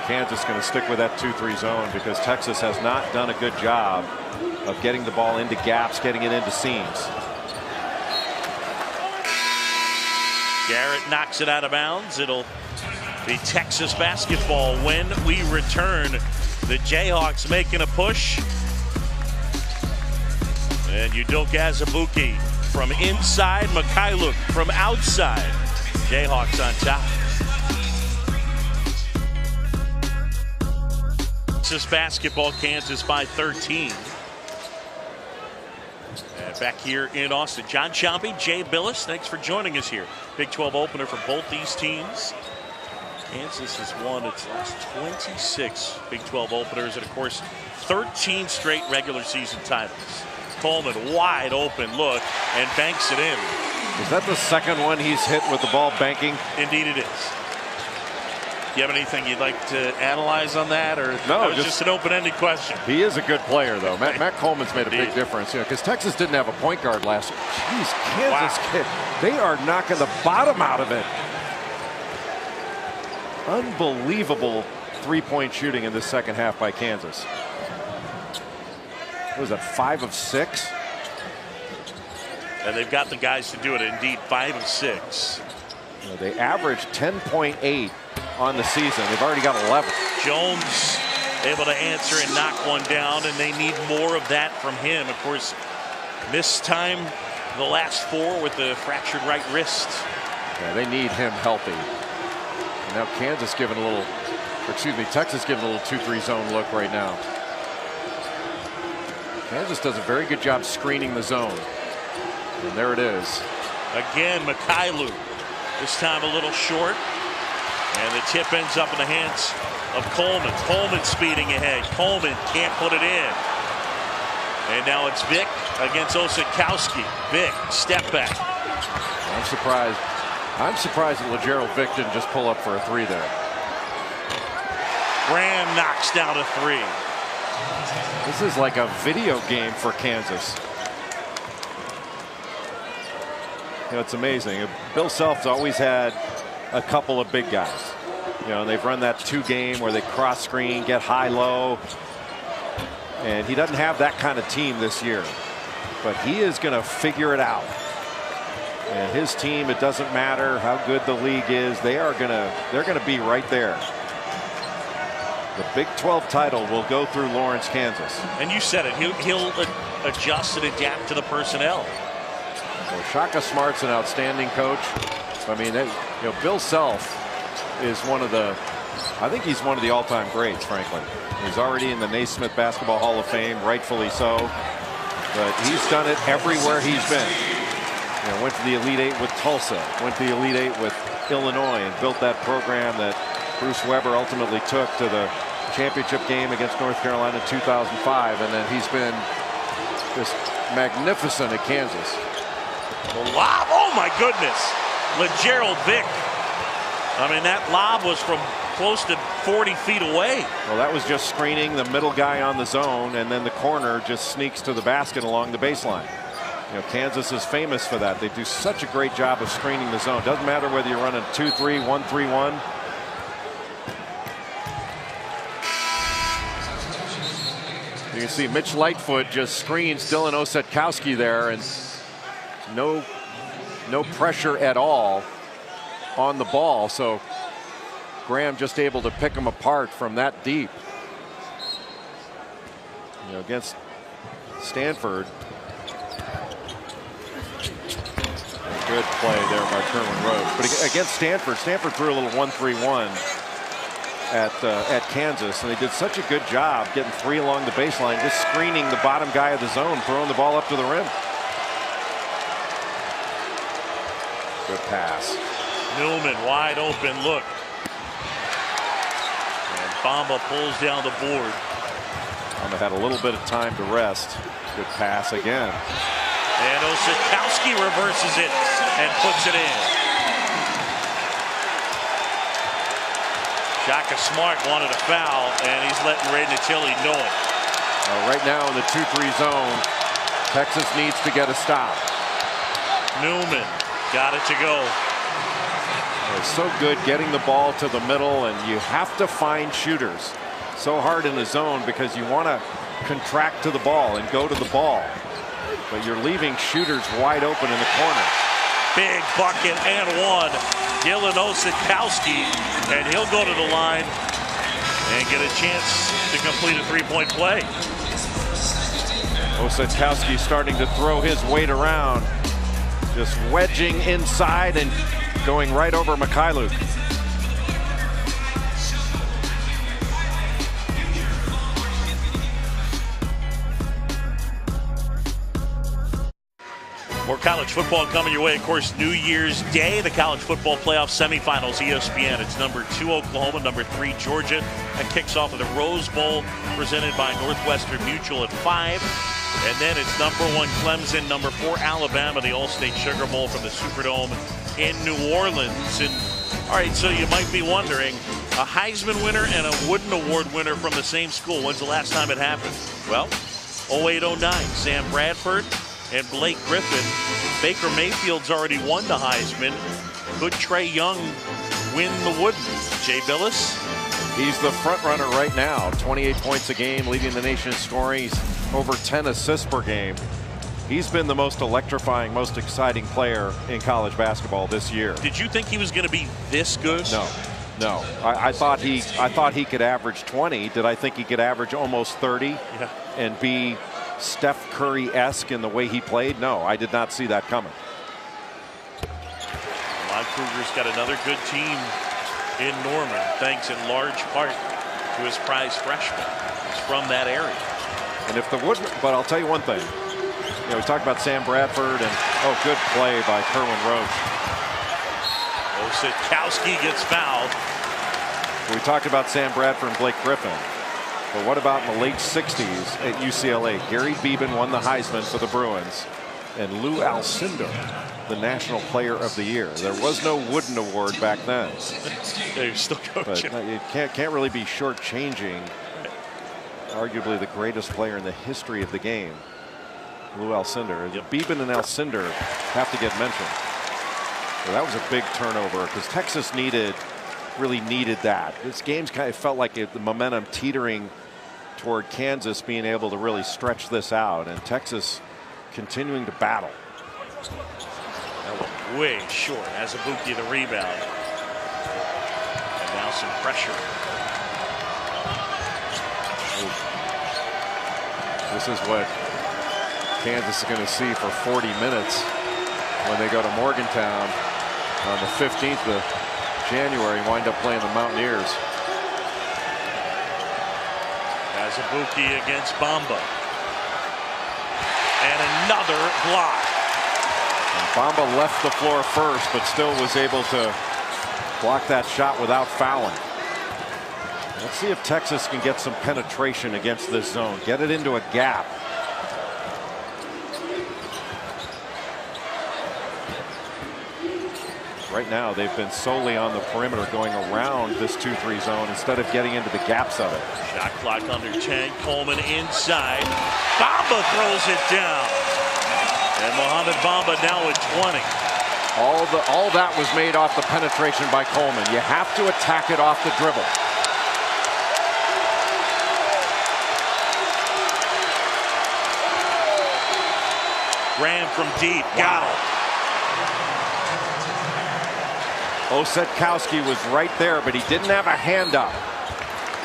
Kansas going to stick with that 2-3 zone because Texas has not done a good job of getting the ball into gaps, getting it into seams. Garrett knocks it out of bounds. It'll be Texas basketball when we return. The Jayhawks making a push. And Udoka Azubuike from inside, Mikhailuk from outside. Jayhawks on top. Texas basketball, Kansas by 13. And back here in Austin, John Chompy, Jay Billis, thanks for joining us here. Big 12 opener for both these teams. Kansas has won its last 26 Big 12 openers and, of course, 13 straight regular season titles. Coleman, wide open look, and banks it in. Is that the second one he's hit with the ball banking? Indeed it is. You have anything you'd like to analyze on that, or no? That was just an open-ended question. He is a good player, though. Matt Coleman's made a big difference, you know, because Texas didn't have a point guard last year. Jeez, Kansas, wow. They are knocking the bottom out of it. Unbelievable three-point shooting in this second half by Kansas. What was that, 5 of 6? And they've got the guys to do it. Indeed, 5 of 6. You know, they averaged 10.8 on the season. They've already got 11. Jones able to answer and knock one down, and they need more of that from him. Of course, missed time the last 4 with the fractured right wrist. Yeah, they need him healthy. And now Kansas giving a little, or excuse me, Texas giving a little 2-3 zone look right now. Kansas does a very good job screening the zone. And there it is. Again, Mikhailu, this time a little short. And the tip ends up in the hands of Coleman. Coleman speeding ahead. Coleman can't put it in. And now it's Vic against Osetkowski. Vic, step back. I'm surprised. I'm surprised that LeGerald Vic didn't just pull up for a 3 there. Graham knocks down a 3. This is like a video game for Kansas. You know, it's amazing. Bill Self's always had a couple of big guys. You know, they've run that 2 game where they cross screen, get high low. And he doesn't have that kind of team this year. But he is going to figure it out. And his team, it doesn't matter how good the league is, they're going to be right there. The Big 12 title will go through Lawrence, Kansas. And you said it, he'll adjust and adapt to the personnel. Well, Shaka Smart's an outstanding coach. I mean, Bill Self is one of the, I think he's one of the all-time greats, frankly. He's already in the Naismith Basketball Hall of Fame, rightfully so. But he's done it everywhere he's been. You know, went to the Elite Eight with Tulsa, went to the Elite Eight with Illinois, and built that program that Bruce Weber ultimately took to the championship game against North Carolina in 2005. And then he's been just magnificent at Kansas. The lob, oh my goodness. LeGerald Vic. I mean, that lob was from close to 40 feet away. Well, that was just screening the middle guy on the zone, and then the corner just sneaks to the basket along the baseline. You know, Kansas is famous for that. They do such a great job of screening the zone. Doesn't matter whether you're running 2-3, 1-3-1. You can see Mitch Lightfoot just screens Dylan Osetkowski there, and no pressure at all on the ball. So Graham just able to pick him apart from that deep. You know, against Stanford. Good play there by Kerwin Rhodes. But against Stanford threw a little 1-3-1 at Kansas, and they did such a good job getting 3 along the baseline, just screening the bottom guy of the zone, throwing the ball up to the rim. Good pass. Newman wide open look. And Bamba pulls down the board. Bamba had a little bit of time to rest. Good pass again. And Osetkowski reverses it and puts it in. Shaka Smart wanted a foul, and he's letting Ray Natilli know it. Right now in the 2-3 zone, Texas needs to get a stop. Newman got it to go. It's so good getting the ball to the middle, and you have to find shooters. So hard in the zone because you want to contract to the ball and go to the ball. But you're leaving shooters wide open in the corner. Big bucket and one. Dylan Osetkowski, and he'll go to the line and get a chance to complete a 3-point play. Osetkowski starting to throw his weight around, just wedging inside and going right over Mikhailu. More college football coming your way. Of course, New Year's Day, the college football playoff semifinals, ESPN. It's number 2 Oklahoma, number 3 Georgia. That kicks off with the Rose Bowl presented by Northwestern Mutual at 5. And then it's number 1 Clemson, number 4 Alabama, the All-State Sugar Bowl from the Superdome in New Orleans. And all right, so you might be wondering, a Heisman winner and a Wooden Award winner from the same school. When's the last time it happened? Well, 08-09, Sam Bradford and Blake Griffin. Baker Mayfield's already won the Heisman. Could Trey Young win the Wooden? Jay Billis? He's the front runner right now. 28 points a game, leading the nation in scoring. He's over 10 assists per game. He's been the most electrifying, most exciting player in college basketball this year. Did you think he was going to be this good? No. No, I thought he could average 20. Did I think he could average almost 30 and be Steph Curry-esque in the way he played? No, I did not see that coming. Lon Kruger's got another good team in Norman, thanks in large part to his prize freshman. He's from that area. And if the Wood, but I'll tell you one thing. You know, we talked about Sam Bradford and good play by Kerwin Roach. Osakowski gets fouled. We talked about Sam Bradford and Blake Griffin. But what about in the late 60s at UCLA? Gary Beeben won the Heisman for the Bruins, and Lou Alcindor, the National Player of the Year. There was no Wooden Award back then. They're still coaching. But you can't really be shortchanging arguably the greatest player in the history of the game, Lou Alcindor. Beeben and Alcindor have to get mentioned. So that was a big turnover because Texas really needed that. This game's kind of felt like the momentum teetering toward Kansas being able to really stretch this out, and Texas continuing to battle. That one way short. Azubuike the rebound. And now some pressure. This is what Kansas is going to see for 40 minutes when they go to Morgantown on the 15th of January and wind up playing the Mountaineers. Azubuike against Bamba. And another block. And Bamba left the floor first, but still was able to block that shot without fouling. Let's see if Texas can get some penetration against this zone. Get it into a gap. Right now, they've been solely on the perimeter going around this 2-3 zone instead of getting into the gaps of it. Shot clock under 10. Coleman inside. Bamba throws it down. And Mohamed Bamba now at 20. All that was made off the penetration by Coleman. You have to attack it off the dribble. Graham from deep. Got him. Osakowski was right there, but he didn't have a hand up.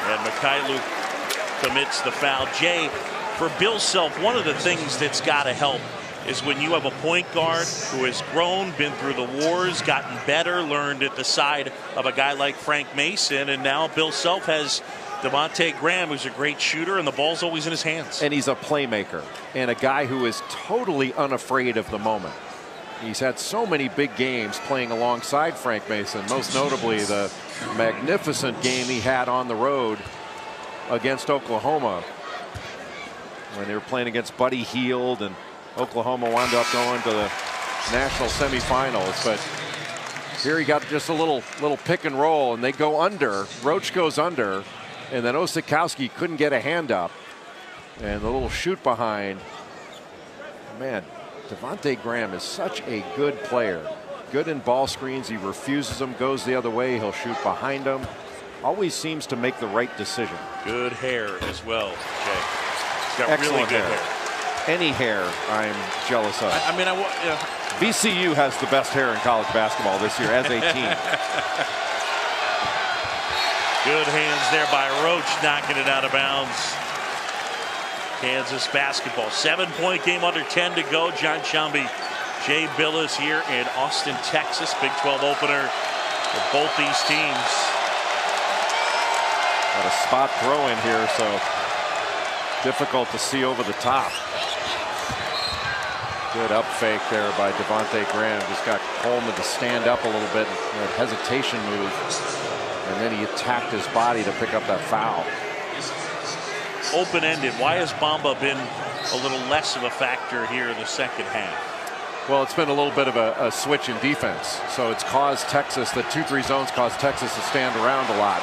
And Mikhailu commits the foul. Jay, for Bill Self, one of the things that's got to help is when you have a point guard who has grown, been through the wars, gotten better, learned at the side of a guy like Frank Mason, and now Bill Self has Devontae Graham, who's a great shooter, and the ball's always in his hands. And he's a playmaker and a guy who is totally unafraid of the moment. He's had so many big games playing alongside Frank Mason, most notably the magnificent game he had on the road against Oklahoma when they were playing against Buddy Hield, and Oklahoma wound up going to the national semifinals. But here he got just a little pick and roll, and they go under. Roach goes under, and then Osakowski couldn't get a hand up, and the little shoot behind. Man, Devontae Graham is such a good player. Good in ball screens. He refuses them, goes the other way. He'll shoot behind them. Always seems to make the right decision. Good hair as well, Jay. He's got Excellent really good hair. Any hair I'm jealous of. I mean, VCU has the best hair in college basketball this year as a team. Good hands there by Roach, knocking it out of bounds. Kansas basketball. 7-point game, under 10 to go. John Shambi, Jay Billis here in Austin, Texas. Big 12 opener for both these teams. Got a spot throw in here, so difficult to see over the top. Good up fake there by Devontae Graham. Just got Coleman to stand up a little bit. That hesitation move. And then he attacked his body to pick up that foul. Open-ended. Why has Bamba been a little less of a factor here in the second half? Well, it's been a little bit of a switch in defense. So it's caused Texas, the 2-3 zones caused Texas to stand around a lot.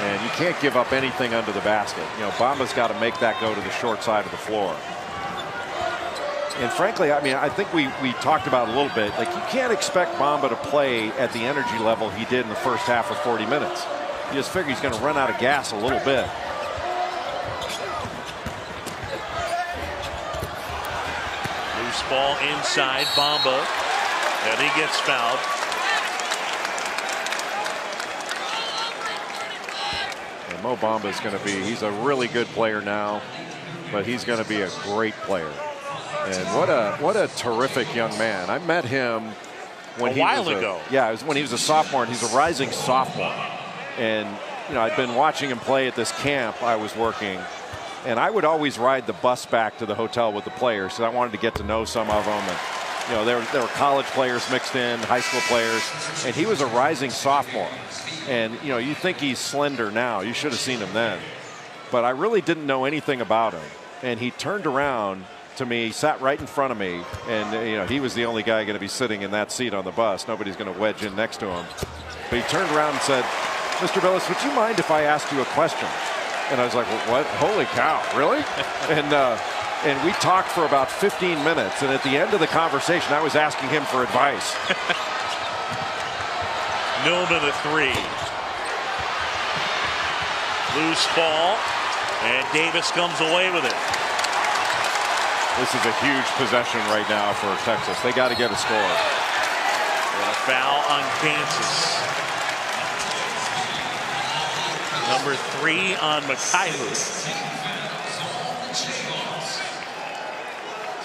And you can't give up anything under the basket. You know, Bamba's got to make that go to the short side of the floor. And frankly, I mean, I think we talked about a little bit, like you can't expect Bamba to play at the energy level he did in the first half of 40 minutes. You just figure he's going to run out of gas a little bit. Loose ball inside Bamba, and he gets fouled. Mo Bamba is going to be, he's a really good player now, but he's going to be a great player. And what a terrific young man. I met him when a while ago. Yeah, it was when he was a sophomore, and he's a rising sophomore. And you know, I'd been watching him play at this camp I was working, and I would always ride the bus back to the hotel with the players, so I wanted to get to know some of them. And you know, there were college players mixed in, high school players, and he was a rising sophomore. And you know, you think he's slender now. You should have seen him then. But I really didn't know anything about him. And he turned around to me, sat right in front of me, and you know, he was the only guy going to be sitting in that seat on the bus. Nobody's going to wedge in next to him. But he turned around and said, "Mr. Billis, would you mind if I asked you a question?" And I was like, "What? Holy cow, really?" And we talked for about 15 minutes. And at the end of the conversation, I was asking him for advice. Newman, a three. Loose ball, and Davis comes away with it. This is a huge possession right now for Texas. They got to get a score. And a foul on Kansas. Number 3 on Mikhailuk.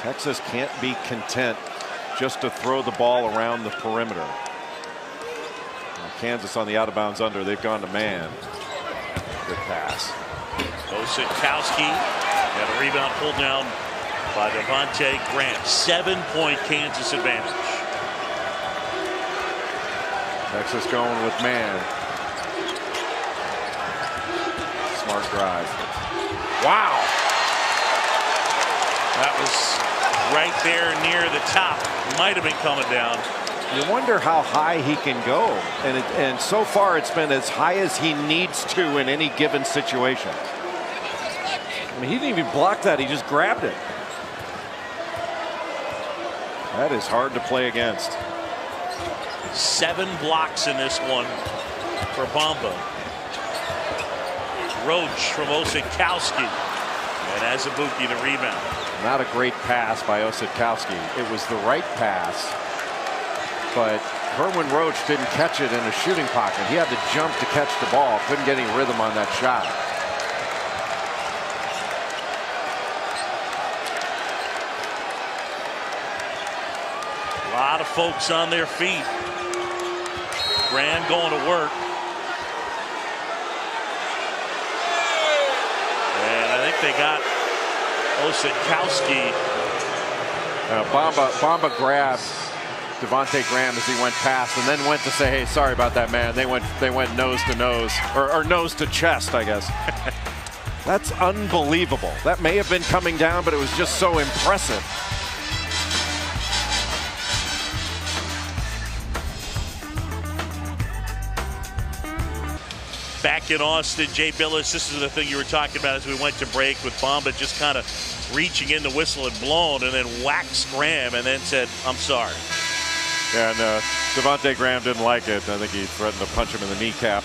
Texas can't be content just to throw the ball around the perimeter. Now Kansas on the out-of-bounds under. They've gone to man. Good pass. Osetkowski got a rebound pulled down by Devontae Graham. 7-point Kansas advantage. Texas going with man. Smart drive. Wow. That was right there near the top. Might have been coming down. You wonder how high he can go. And so far it's been as high as he needs to in any given situation. I mean, he didn't even block that. He just grabbed it. That is hard to play against. 7 blocks in this one for Bamba. Roach from Osetkowski. And Azubuike the rebound. Not a great pass by Osetkowski. It was the right pass, but Herwin Roach didn't catch it in a shooting pocket. He had to jump to catch the ball. Couldn't get any rhythm on that shot. A lot of folks on their feet. Graham going to work. And I think they got Osetkowski. Bamba grabbed Devontae Graham as he went past, and then went to say, "Hey, sorry about that, man." They went nose to nose, or nose to chest, I guess. That's unbelievable. That may have been coming down, but it was just so impressive. Back in Austin, Jay Billis, this is the thing you were talking about as we went to break, with Bamba just kind of reaching in, the whistle had blown, and then whacked Graham and then said, "I'm sorry." And Devontae Graham didn't like it. I think he threatened to punch him in the kneecap.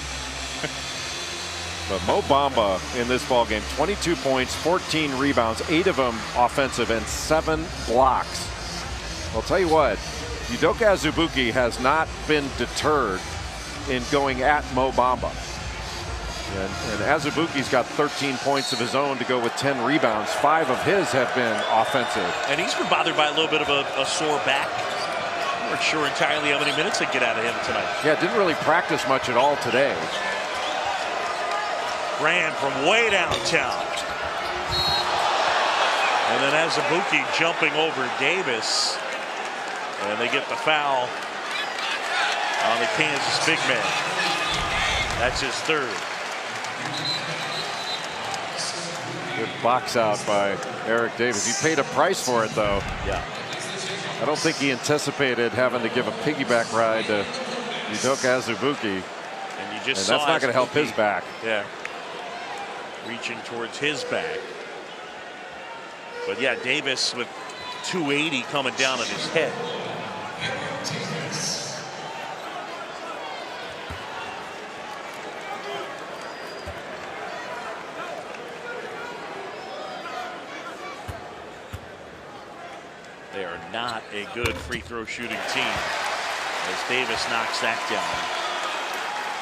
But Mo Bamba in this ball game, 22 points, 14 rebounds, 8 of them offensive, and 7 blocks. I'll tell you what, Udoka Azubuike has not been deterred in going at Mo Bamba. And Azubuike's got 13 points of his own to go with 10 rebounds. 5 of his have been offensive. And he's been bothered by a little bit of a sore back. We weren't sure entirely how many minutes they'd get out of him tonight. Yeah, didn't really practice much at all today. Graham from way downtown. And then Azubuike jumping over Davis. And they get the foul on the Kansas big man. That's his 3rd. Good box out by Eric Davis. He paid a price for it, though. Yeah. I don't think he anticipated having to give a piggyback ride to Udoka Azubuike. And you just And that's not going to help his back. Yeah. Reaching towards his back. But yeah, Davis with 280 coming down on his head. They are not a good free throw shooting team as Davis knocks that down.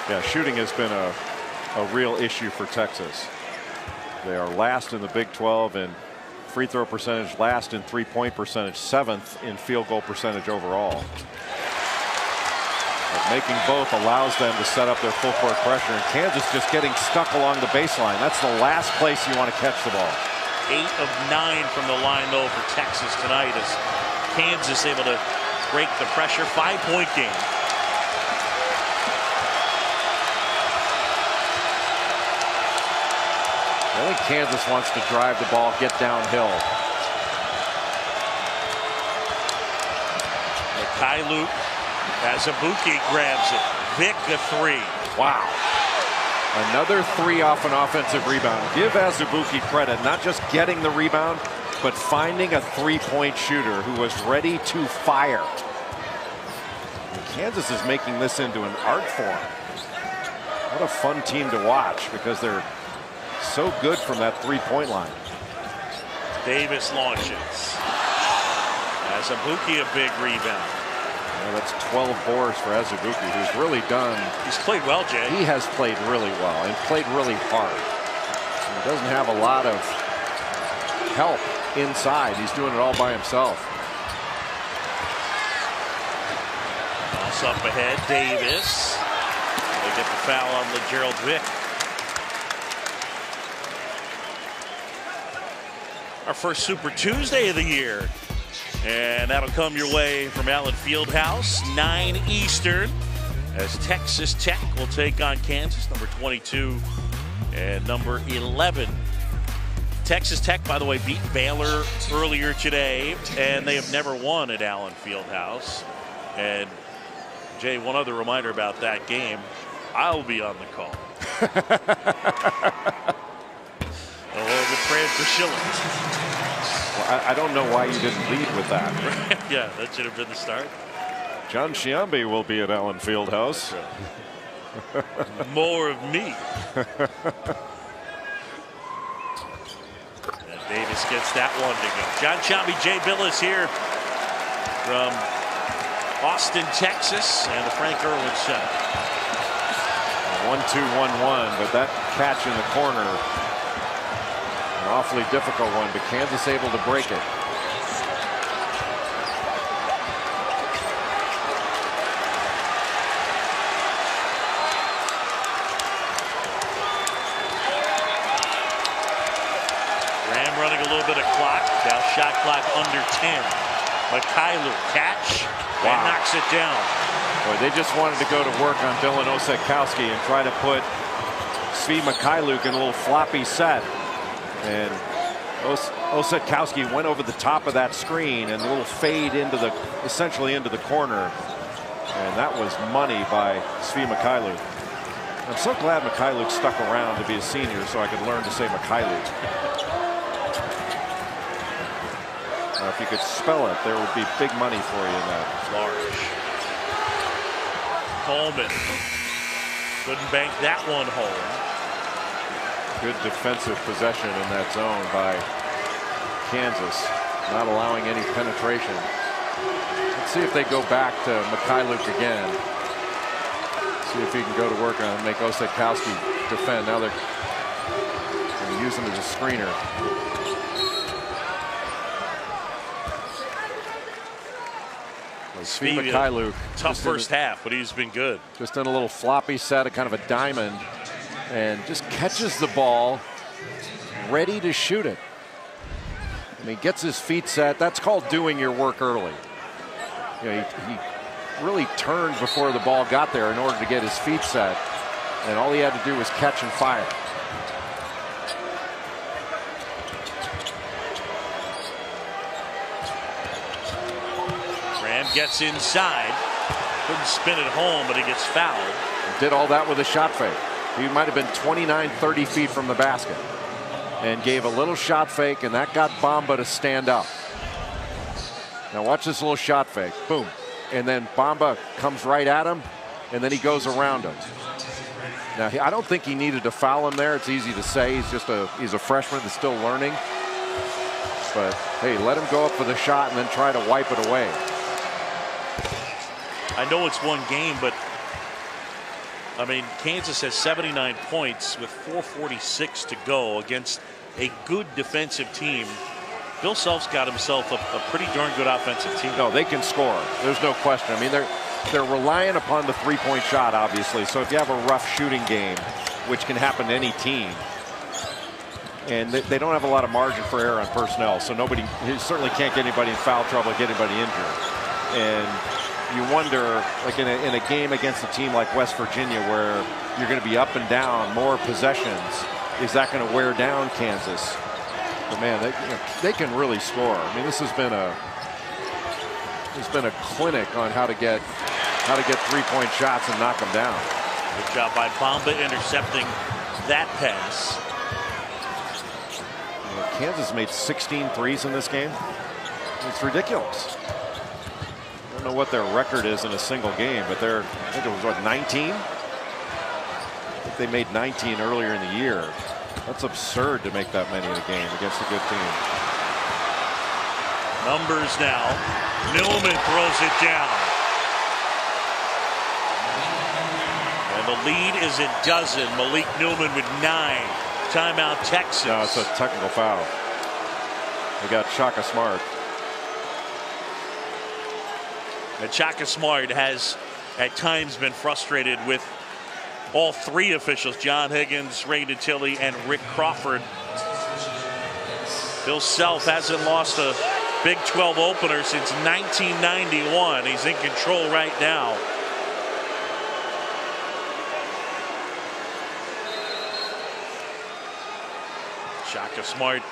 Yeah, shooting has been a a real issue for Texas. They are last in the Big 12 in free throw percentage, last in three-point percentage, 7th in field goal percentage overall. But making both allows them to set up their full court pressure, and Kansas just getting stuck along the baseline. That's the last place you want to catch the ball. 8 of 9 from the line, though, for Texas tonight, as Kansas able to break the pressure. 5-point game. I think Kansas wants to drive the ball, get downhill. Mikhailuk, Azubuike grabs it. Vic a 3. Wow. Another 3 off an offensive rebound. Give Azubuike credit, not just getting the rebound, but finding a three-point shooter who was ready to fire. And Kansas is making this into an art form. What a fun team to watch, because they're so good from that three-point line. Davis launches. Azubuike a big rebound. Yeah, that's 12 boards for Azubuike, who's really done. He's played well, Jay. He has played really well and played really hard. He doesn't have a lot of help inside. He's doing it all by himself. Toss up ahead, Davis. They get the foul on LeGerald Vic. Our first Super Tuesday of the year. And that'll come your way from Allen Fieldhouse, 9 Eastern, as Texas Tech will take on Kansas, number 22 and number 11. Texas Tech, by the way, beat Baylor earlier today, and they have never won at Allen Fieldhouse. And Jay, one other reminder about that game, I'll be on the call. Along with Fran Schilling. Well, I don't know why you didn't lead with that. Yeah, that should have been the start. John Sciambi will be at Allen Fieldhouse. More of me. And Davis gets that one to go. John Sciambi, Jay Billis here from Austin, Texas, and the Frank Irwin Center. 1-2-1-1, but that catch in the corner, an awfully difficult one, but Kansas able to break it. Graham running a little bit of clock. Now shot clock under 10. Mikhailuk catch and knocks it down. Boy, they just wanted to go to work on Dylan Osetkowski and try to put Svi Mikhailuk in a little floppy set. And Osetkowski went over the top of that screen and a little fade into the, essentially into the corner. And that was money by Svi Mikhailuk. I'm so glad Mikhailuk stuck around to be a senior so I could learn to say Mikhailuk. Now, if you could spell it, there would be big money for you in that. Flourish. Coleman couldn't bank that one home. Good defensive possession in that zone by Kansas, not allowing any penetration. Let's see if they go back to Mikhailuk again. See if he can go to work on make Osetkowski defend. Now they're going to use him as a screener. Svi Mikhailuk, tough first half, but he's been good. Just in a little floppy set, a kind of a diamond, and just catches the ball, ready to shoot it. I mean, gets his feet set. That's called doing your work early. You know, he really turned before the ball got there in order to get his feet set, and all he had to do was catch and fire. Gets inside, couldn't spin it home, but he gets fouled. Did all that with a shot fake. He might have been 29, 30 feet from the basket and gave a little shot fake, and that got Bamba to stand up. Now watch this little shot fake. Boom. And then Bamba comes right at him, and then he goes around him. Now, I don't think he needed to foul him there. It's easy to say. He's a freshman that's still learning. But, hey, let him go up for the shot and then try to wipe it away. I know it's one game, but I mean, Kansas has 79 points with 4:46 to go against a good defensive team. Bill Self's got himself a pretty darn good offensive team. No, they can score. There's no question. I mean, they're relying upon the three-point shot, obviously. So if you have a rough shooting game, which can happen to any team, and they don't have a lot of margin for error on personnel, so he certainly can't get anybody in foul trouble, get anybody injured. And you wonder, like in a game against a team like West Virginia, where you're going to be up and down, more possessions, is that going to wear down Kansas? But man, they can really score. I mean, this has been a clinic on how to get three-point shots and knock them down. Good job by Bamba intercepting that pass. Kansas made 16 threes in this game. It's ridiculous. I don't know what their record is in a single game, but I think it was what, 19? I think they made 19 earlier in the year. That's absurd to make that many in a game against a good team. Numbers now. Newman throws it down. And the lead is a dozen. Malik Newman with 9. Timeout Texas. No, it's a technical foul. They got Shaka Smart. And Shaka Smart has at times been frustrated with all three officials, John Higgins, Ray Natilli, and Rick Crawford. Bill Self hasn't lost a Big 12 opener since 1991. He's in control right now. Shaka Smart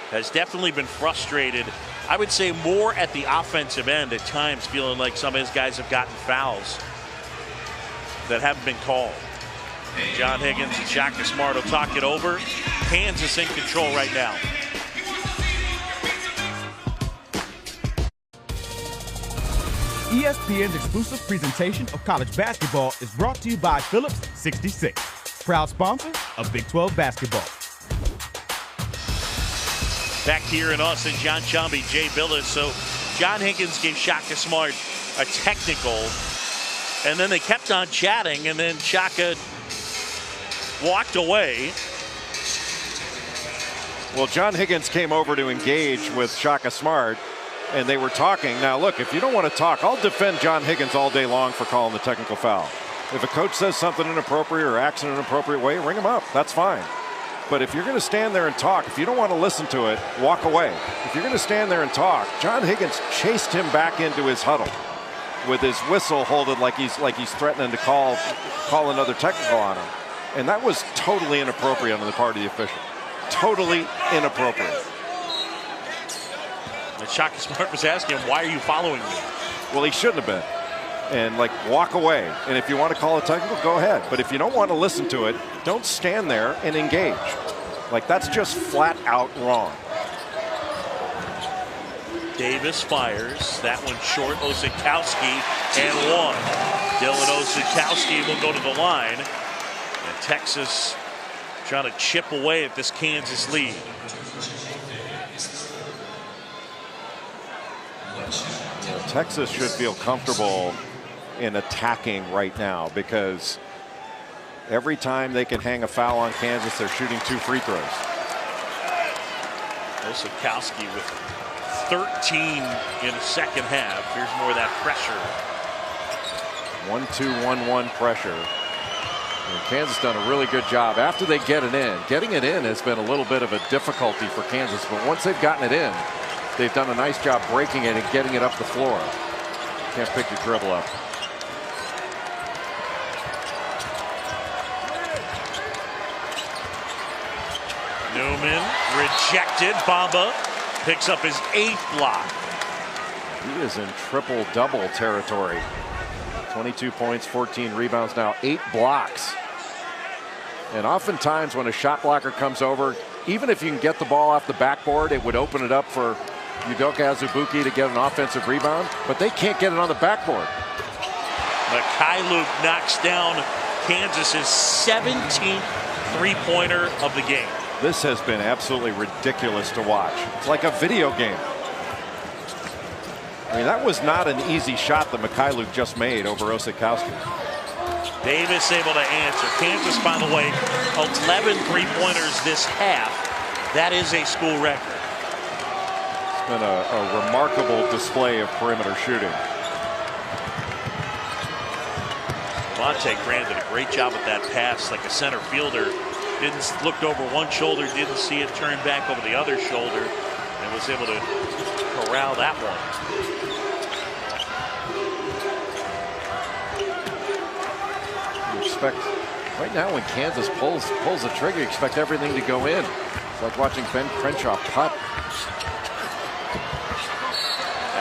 has definitely been frustrated. I would say more at the offensive end at times, feeling like some of his guys have gotten fouls that haven't been called. John Higgins and Shaka Smart will talk it over. Kansas in control right now. ESPN's exclusive presentation of college basketball is brought to you by Phillips 66, proud sponsor of Big 12 basketball. Back here in Austin, John Chambie, Jay Billis. So John Higgins gave Shaka Smart a technical, and then they kept on chatting, and then Shaka walked away. Well, John Higgins came over to engage with Shaka Smart, and they were talking. Now, look, if you don't want to talk, I'll defend John Higgins all day long for calling the technical foul. If a coach says something inappropriate or acts in an inappropriate way, ring him up. That's fine. But if you're going to stand there and talk, if you don't want to listen to it, walk away. If you're going to stand there and talk, John Higgins chased him back into his huddle with his whistle holded like he's threatening to call another technical on him. And that was totally inappropriate on the part of the official. Totally inappropriate. And Shaka Smart was asking him, why are you following me? Well, he shouldn't have been. And walk away. And if you want to call a technical, go ahead. But if you don't want to listen to it, don't stand there and engage. That's just flat out wrong. Davis fires. That one short. Osakowski and one. Dylan Osakowski will go to the line. And Texas trying to chip away at this Kansas lead. Texas should feel comfortable in attacking right now, because every time they can hang a foul on Kansas, they're shooting 2 free throws. Osakowski with 13 in the second half. Here's more of that pressure. 1-2-1-1 pressure. And Kansas done a really good job after they get it in. Getting it in has been a little bit of a difficulty for Kansas, but once they've gotten it in, they've done a nice job breaking it and getting it up the floor. Can't pick your dribble up. Newman rejected. Bamba picks up his 8th block. He is in triple-double territory. 22 points, 14 rebounds now, 8 blocks. And oftentimes when a shot blocker comes over, even if you can get the ball off the backboard, it would open it up for Udoka Azubuike to get an offensive rebound, but they can't get it on the backboard. Mikhailuk knocks down Kansas's 17th three-pointer of the game. This has been absolutely ridiculous to watch. It's like a video game. I mean, that was not an easy shot that Mikhailuk just made over Osakowski. Davis able to answer. Kansas, by the way, 11 three-pointers this half. That is a school record. It's been a remarkable display of perimeter shooting. Devontae Graham did a great job at that pass, like a center fielder. Looked over one shoulder, didn't see it, turned back over the other shoulder, and was able to corral that one. Expect right now when Kansas pulls the trigger, you expect everything to go in. It's like watching Ben Crenshaw putt.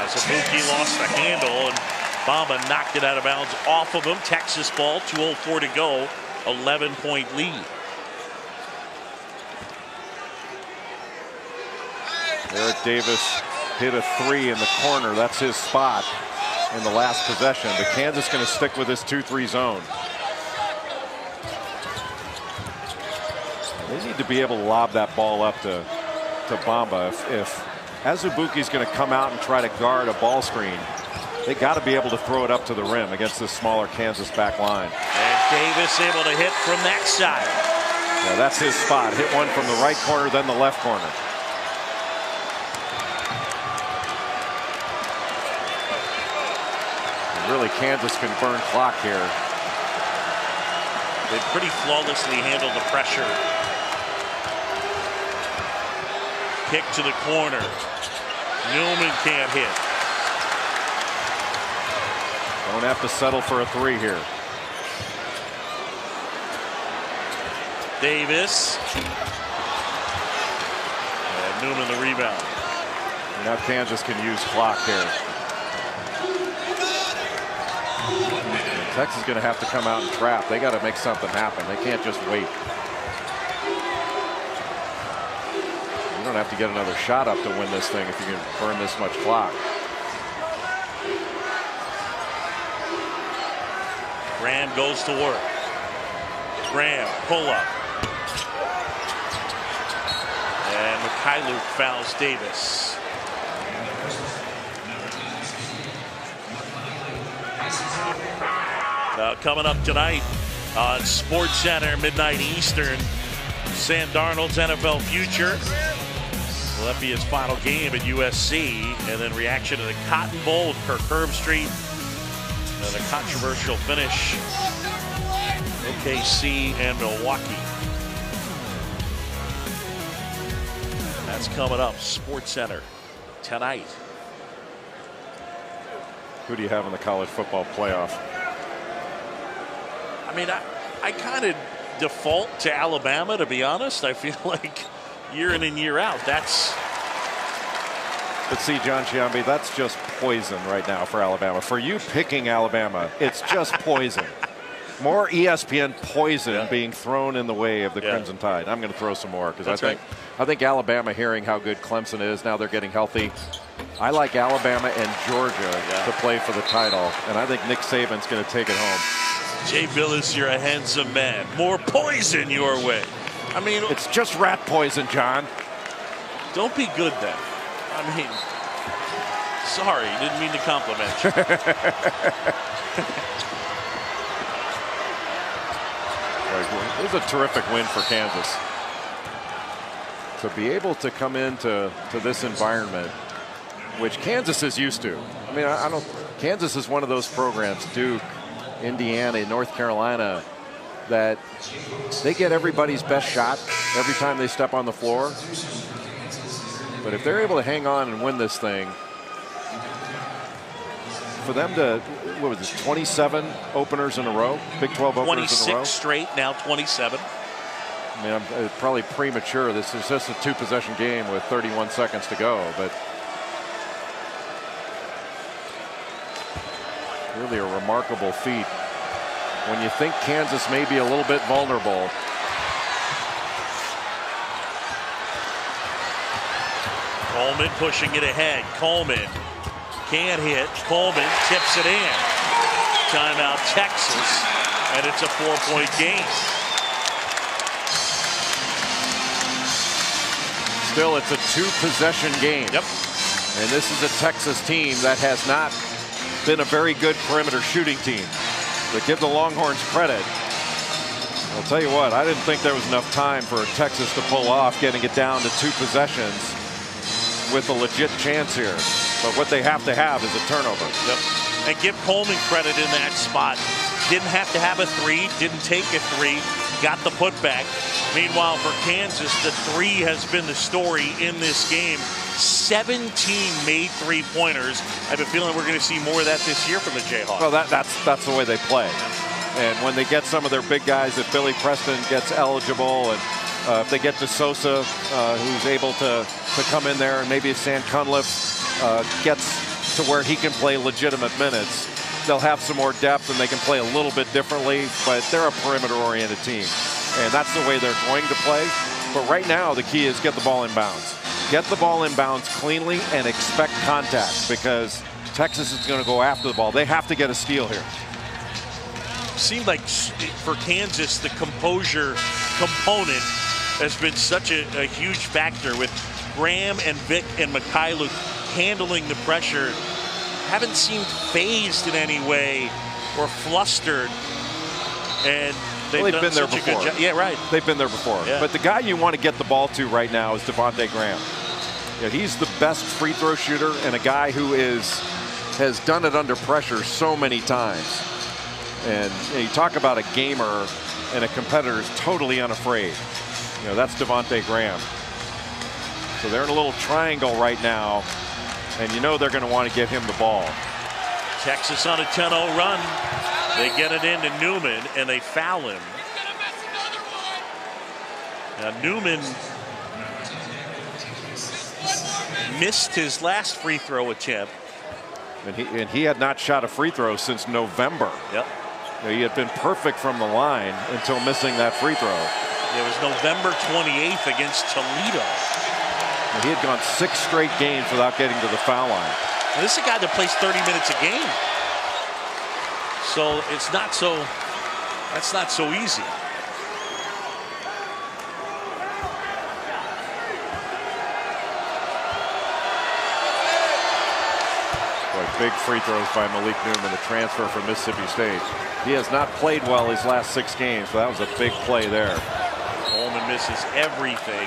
As Abuki lost the handle and Bamba knocked it out of bounds off of him. Texas ball, 2:04 to go, 11-point lead. Eric Davis hit a 3 in the corner. That's his spot in the last possession. But Kansas going to stick with this 2-3 zone. They need to be able to lob that ball up to Bamba. If Azubuike's going to come out and try to guard a ball screen, they got to be able to throw it up to the rim against this smaller Kansas back line. And Davis able to hit from that side. Yeah, that's his spot. Hit one from the right corner, then the left corner. And really, Kansas can burn clock here. They pretty flawlessly handled the pressure. Kick to the corner. Newman can't hit. Don't have to settle for a 3 here. Davis. And Newman the rebound. And now Kansas can use clock here. And Texas is going to have to come out and trap. They got to make something happen. They can't just wait. You don't have to get another shot up to win this thing if you can burn this much clock. Graham goes to work. Graham pull up. And Mikhailuk fouls Davis. Coming up tonight on SportsCenter, midnight Eastern, Sam Darnold's NFL future. Will that be his final game at USC? And then reaction to the Cotton Bowl with Kirk Herbstreit. And a controversial finish, OKC and Milwaukee. That's coming up, SportsCenter tonight. Who do you have in the college football playoff? I mean, I kind of default to Alabama, to be honest. I feel like year in and year out, that's... But see, John Chiambi, that's just poison right now for Alabama. For you picking Alabama, it's just poison. More ESPN poison being thrown in the way of the Crimson Tide. I'm going to throw some more because I think Alabama, hearing how good Clemson is, now they're getting healthy. I like Alabama and Georgia to play for the title, and I think Nick Saban's going to take it home. Jay Billis, you're a handsome man. More poison your way. I mean, it's just rat poison, John. Don't be good then. I mean, sorry, didn't mean to compliment you. It was a terrific win for Kansas. To be able to come into this environment, which Kansas is used to. I mean, Kansas is one of those programs, Duke, Indiana, North Carolina, that they get everybody's best shot every time they step on the floor. But if they're able to hang on and win this thing, for them to, what was this, 27 openers in a row? Big 12 openers in a row? 26 straight, now 27. I mean, I'm probably premature. This is just a 2-possession game with 31 seconds to go, but really a remarkable feat. When you think Kansas may be a little bit vulnerable, Coleman pushing it ahead. Coleman can't hit. Coleman tips it in. Timeout Texas, and it's a 4-point game. Still, it's a 2-possession game. Yep. And this is a Texas team that has not been a very good perimeter shooting team. But give the Longhorns credit. I'll tell you what, I didn't think there was enough time for Texas to pull off getting it down to 2 possessions with a legit chance here. But what they have to have is a turnover. Yep. And give Coleman credit in that spot. Didn't have to have a 3, didn't take a 3, got the putback. Meanwhile, for Kansas, the 3 has been the story in this game. 17 made 3-pointers. I have a feeling we're going to see more of that this year from the Jayhawks. Well, that's the way they play. And when they get some of their big guys, if Billy Preston gets eligible, and if they get to Sosa, who's able to come in there, and maybe if Sam Cunliffe gets to where he can play legitimate minutes, they'll have some more depth and they can play a little bit differently, but they're a perimeter-oriented team. And that's the way they're going to play. But right now, the key is get the ball in bounds. Get the ball in bounds cleanly and expect contact, because Texas is going to go after the ball. They have to get a steal here. Seemed like for Kansas, the composure component has been such a huge factor, with Graham and Vic and Mikhailuk handling the pressure. Haven't seemed phased in any way or flustered. And they've been there before. Yeah, right. They've been there before. Yeah. But the guy you want to get the ball to right now is Devontae Graham. Yeah, he's the best free throw shooter, and a guy who has done it under pressure so many times. And you talk about a gamer and a competitor is totally unafraid. That's Devontae Graham. So they're in a little triangle right now, and they're going to want to get him the ball. Texas on a 10-0 run. They get it into Newman, and they foul him. Now Newman missed his last free throw attempt. And he had not shot a free throw since November. Yep. He had been perfect from the line until missing that free throw. It was November 28th against Toledo. And he had gone 6 straight games without getting to the foul line. And this is a guy that plays 30 minutes a game. So that's not so easy. Big free throws by Malik Newman, the transfer from Mississippi State. He has not played well his last 6 games, so that was a big play there. Coleman misses everything.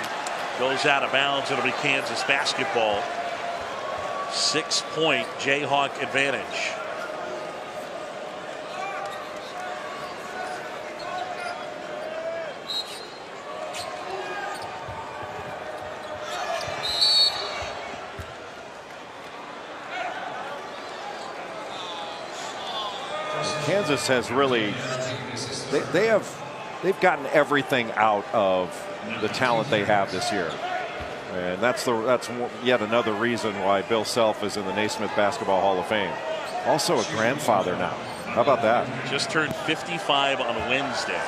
Goes out of bounds. It'll be Kansas basketball. 6-point Jayhawk advantage. Kansas has really, they've gotten everything out of the talent they have this year, and that's yet another reason why Bill Self is in the Naismith Basketball Hall of Fame. Also a grandfather now. How about that? Just turned 55 on Wednesday,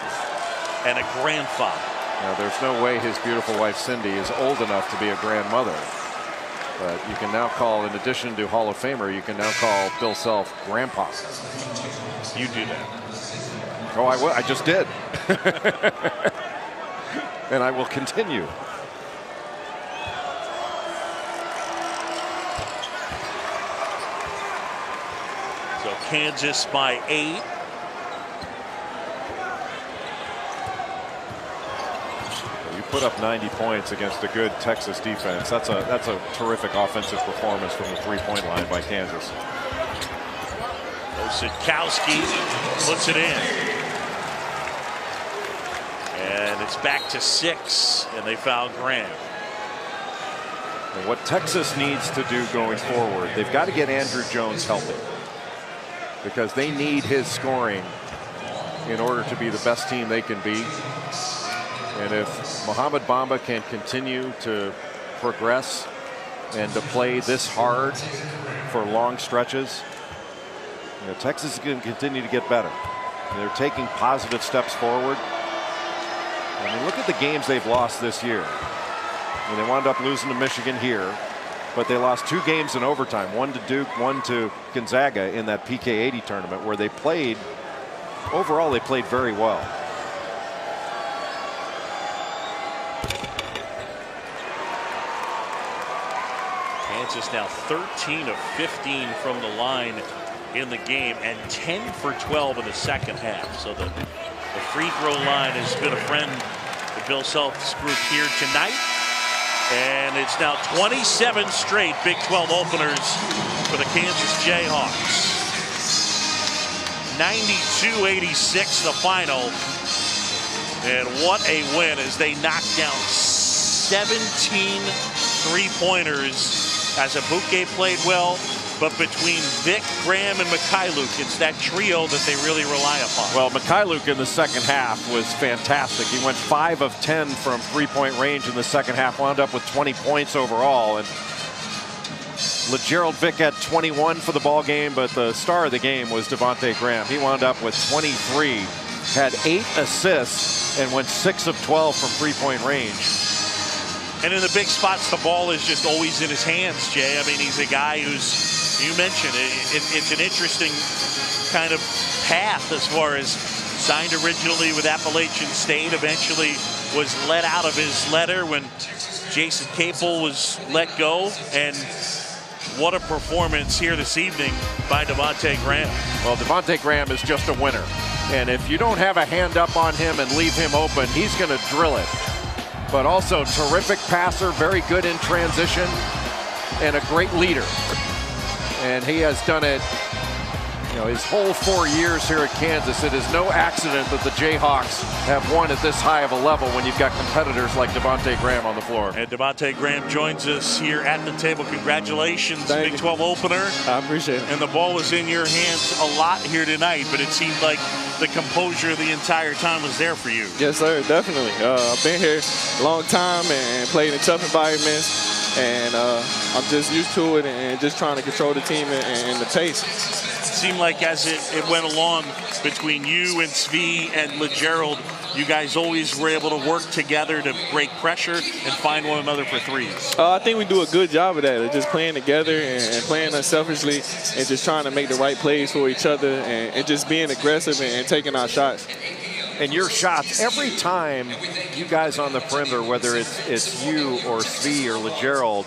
and a grandfather. Now, there's no way his beautiful wife Cindy is old enough to be a grandmother. But you can now call, in addition to Hall of Famer, you can now call Bill Self Grandpa. You do that. Oh, I will. I just did. And I will continue. So Kansas by 8. Put up 90 points against a good Texas defense. That's a terrific offensive performance from the 3-point line by Kansas. Osikowski puts it in. And it's back to 6, and they foul Graham. And what Texas needs to do going forward, they've got to get Andrew Jones healthy, because they need his scoring in order to be the best team they can be. And if Mohamed Bamba can continue to progress and to play this hard for long stretches, Texas is going to continue to get better. And they're taking positive steps forward. I mean, look at the games they've lost this year. I mean, they wound up losing to Michigan here, but they lost 2 games in overtime, 1 to Duke, 1 to Gonzaga in that PK80 tournament, where they played, overall they played very well. Kansas now 13 of 15 from the line in the game and 10 for 12 in the second half. So the free throw line has been a friend to Bill Self's group here tonight. And it's now 27 straight Big 12 openers for the Kansas Jayhawks. 92-86 the final. And what a win as they knocked down 17 three-pointers as Abuke played well. But between Vic, Graham, and Mikhailuk, it's that trio that they really rely upon. Well, Mikhailuk in the second half was fantastic. He went 5 of 10 from three-point range in the second half, wound up with 20 points overall. And LeGerald Vic had 21 for the ball game, but the star of the game was Devontae Graham. He wound up with 23, had 8 assists, and went 6 of 12 from three-point range. And in the big spots, the ball is just always in his hands, Jay. I mean, he's a guy who's, you mentioned, it's an interesting kind of path as far as signed originally with Appalachian State, eventually was let out of his letter when Jason Capel was let go. And what a performance here this evening by Devontae Graham. Well, Devontae Graham is just a winner. And if you don't have a hand up on him and leave him open, he's going to drill it. But also terrific passer, very good in transition, and a great leader. And he has done it, you know, his whole 4 years here at Kansas. It is no accident that the Jayhawks have won at this high of a level when you've got competitors like Devontae Graham on the floor. And Devontae Graham joins us here at the table. Congratulations, Thank Big you. 12 opener. I appreciate it. And the ball was in your hands a lot here tonight, but it seemed like the composure the entire time was there for you. Yes, sir, definitely. I've been here a long time and played in tough environments. And I'm just used to it and just trying to control the team and the pace. It seemed like as it went along between you and Svi and LeGerald, you guys always were able to work together to break pressure and find one another for threes. I think we do a good job of that, of just playing together and playing unselfishly and just trying to make the right plays for each other and just being aggressive and taking our shots. And your shots, every time you guys on the perimeter, whether it's you or Svi or LeGerald,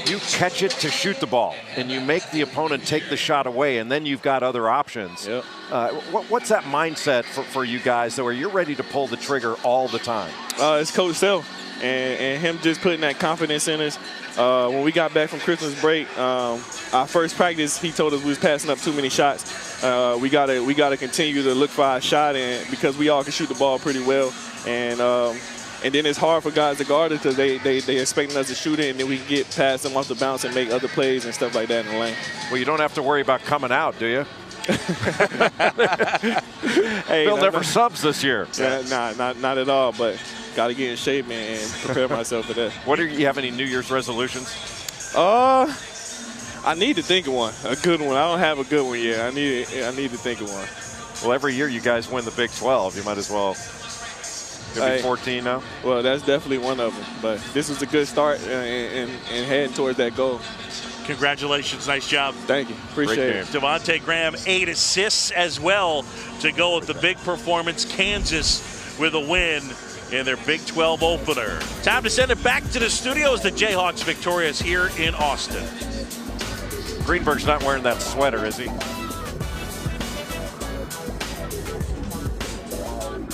you catch it to shoot the ball, and you make the opponent take the shot away, and then you've got other options. Yep. What's that mindset for you guys, where you're ready to pull the trigger all the time? It's Coach Self and him just putting that confidence in us. When we got back from Christmas break, our first practice, he told us we was passing up too many shots. We gotta continue to look for our shot, and because we all can shoot the ball pretty well, and then it's hard for guys to guard it because they expecting us to shoot it, and then we can get past them off the bounce and make other plays and stuff like that in the lane. Well, you don't have to worry about coming out, do you? Hey, Bill never subs this year. Not at all, but got to get in shape and prepare myself for that. You have any New Year's resolutions? I need to think of one, a good one. I don't have a good one yet. I need to think of one. Well, every year you guys win the Big 12. You might as well. Could be 14 now. Well, that's definitely one of them. But this was a good start and heading towards that goal. Congratulations, nice job. Thank you, appreciate it. Devontae Graham, 8 assists as well to go with the big performance. Kansas with a win in their Big 12 opener. Time to send it back to the studios. The Jayhawks victorious here in Austin. Greenberg's not wearing that sweater, is he?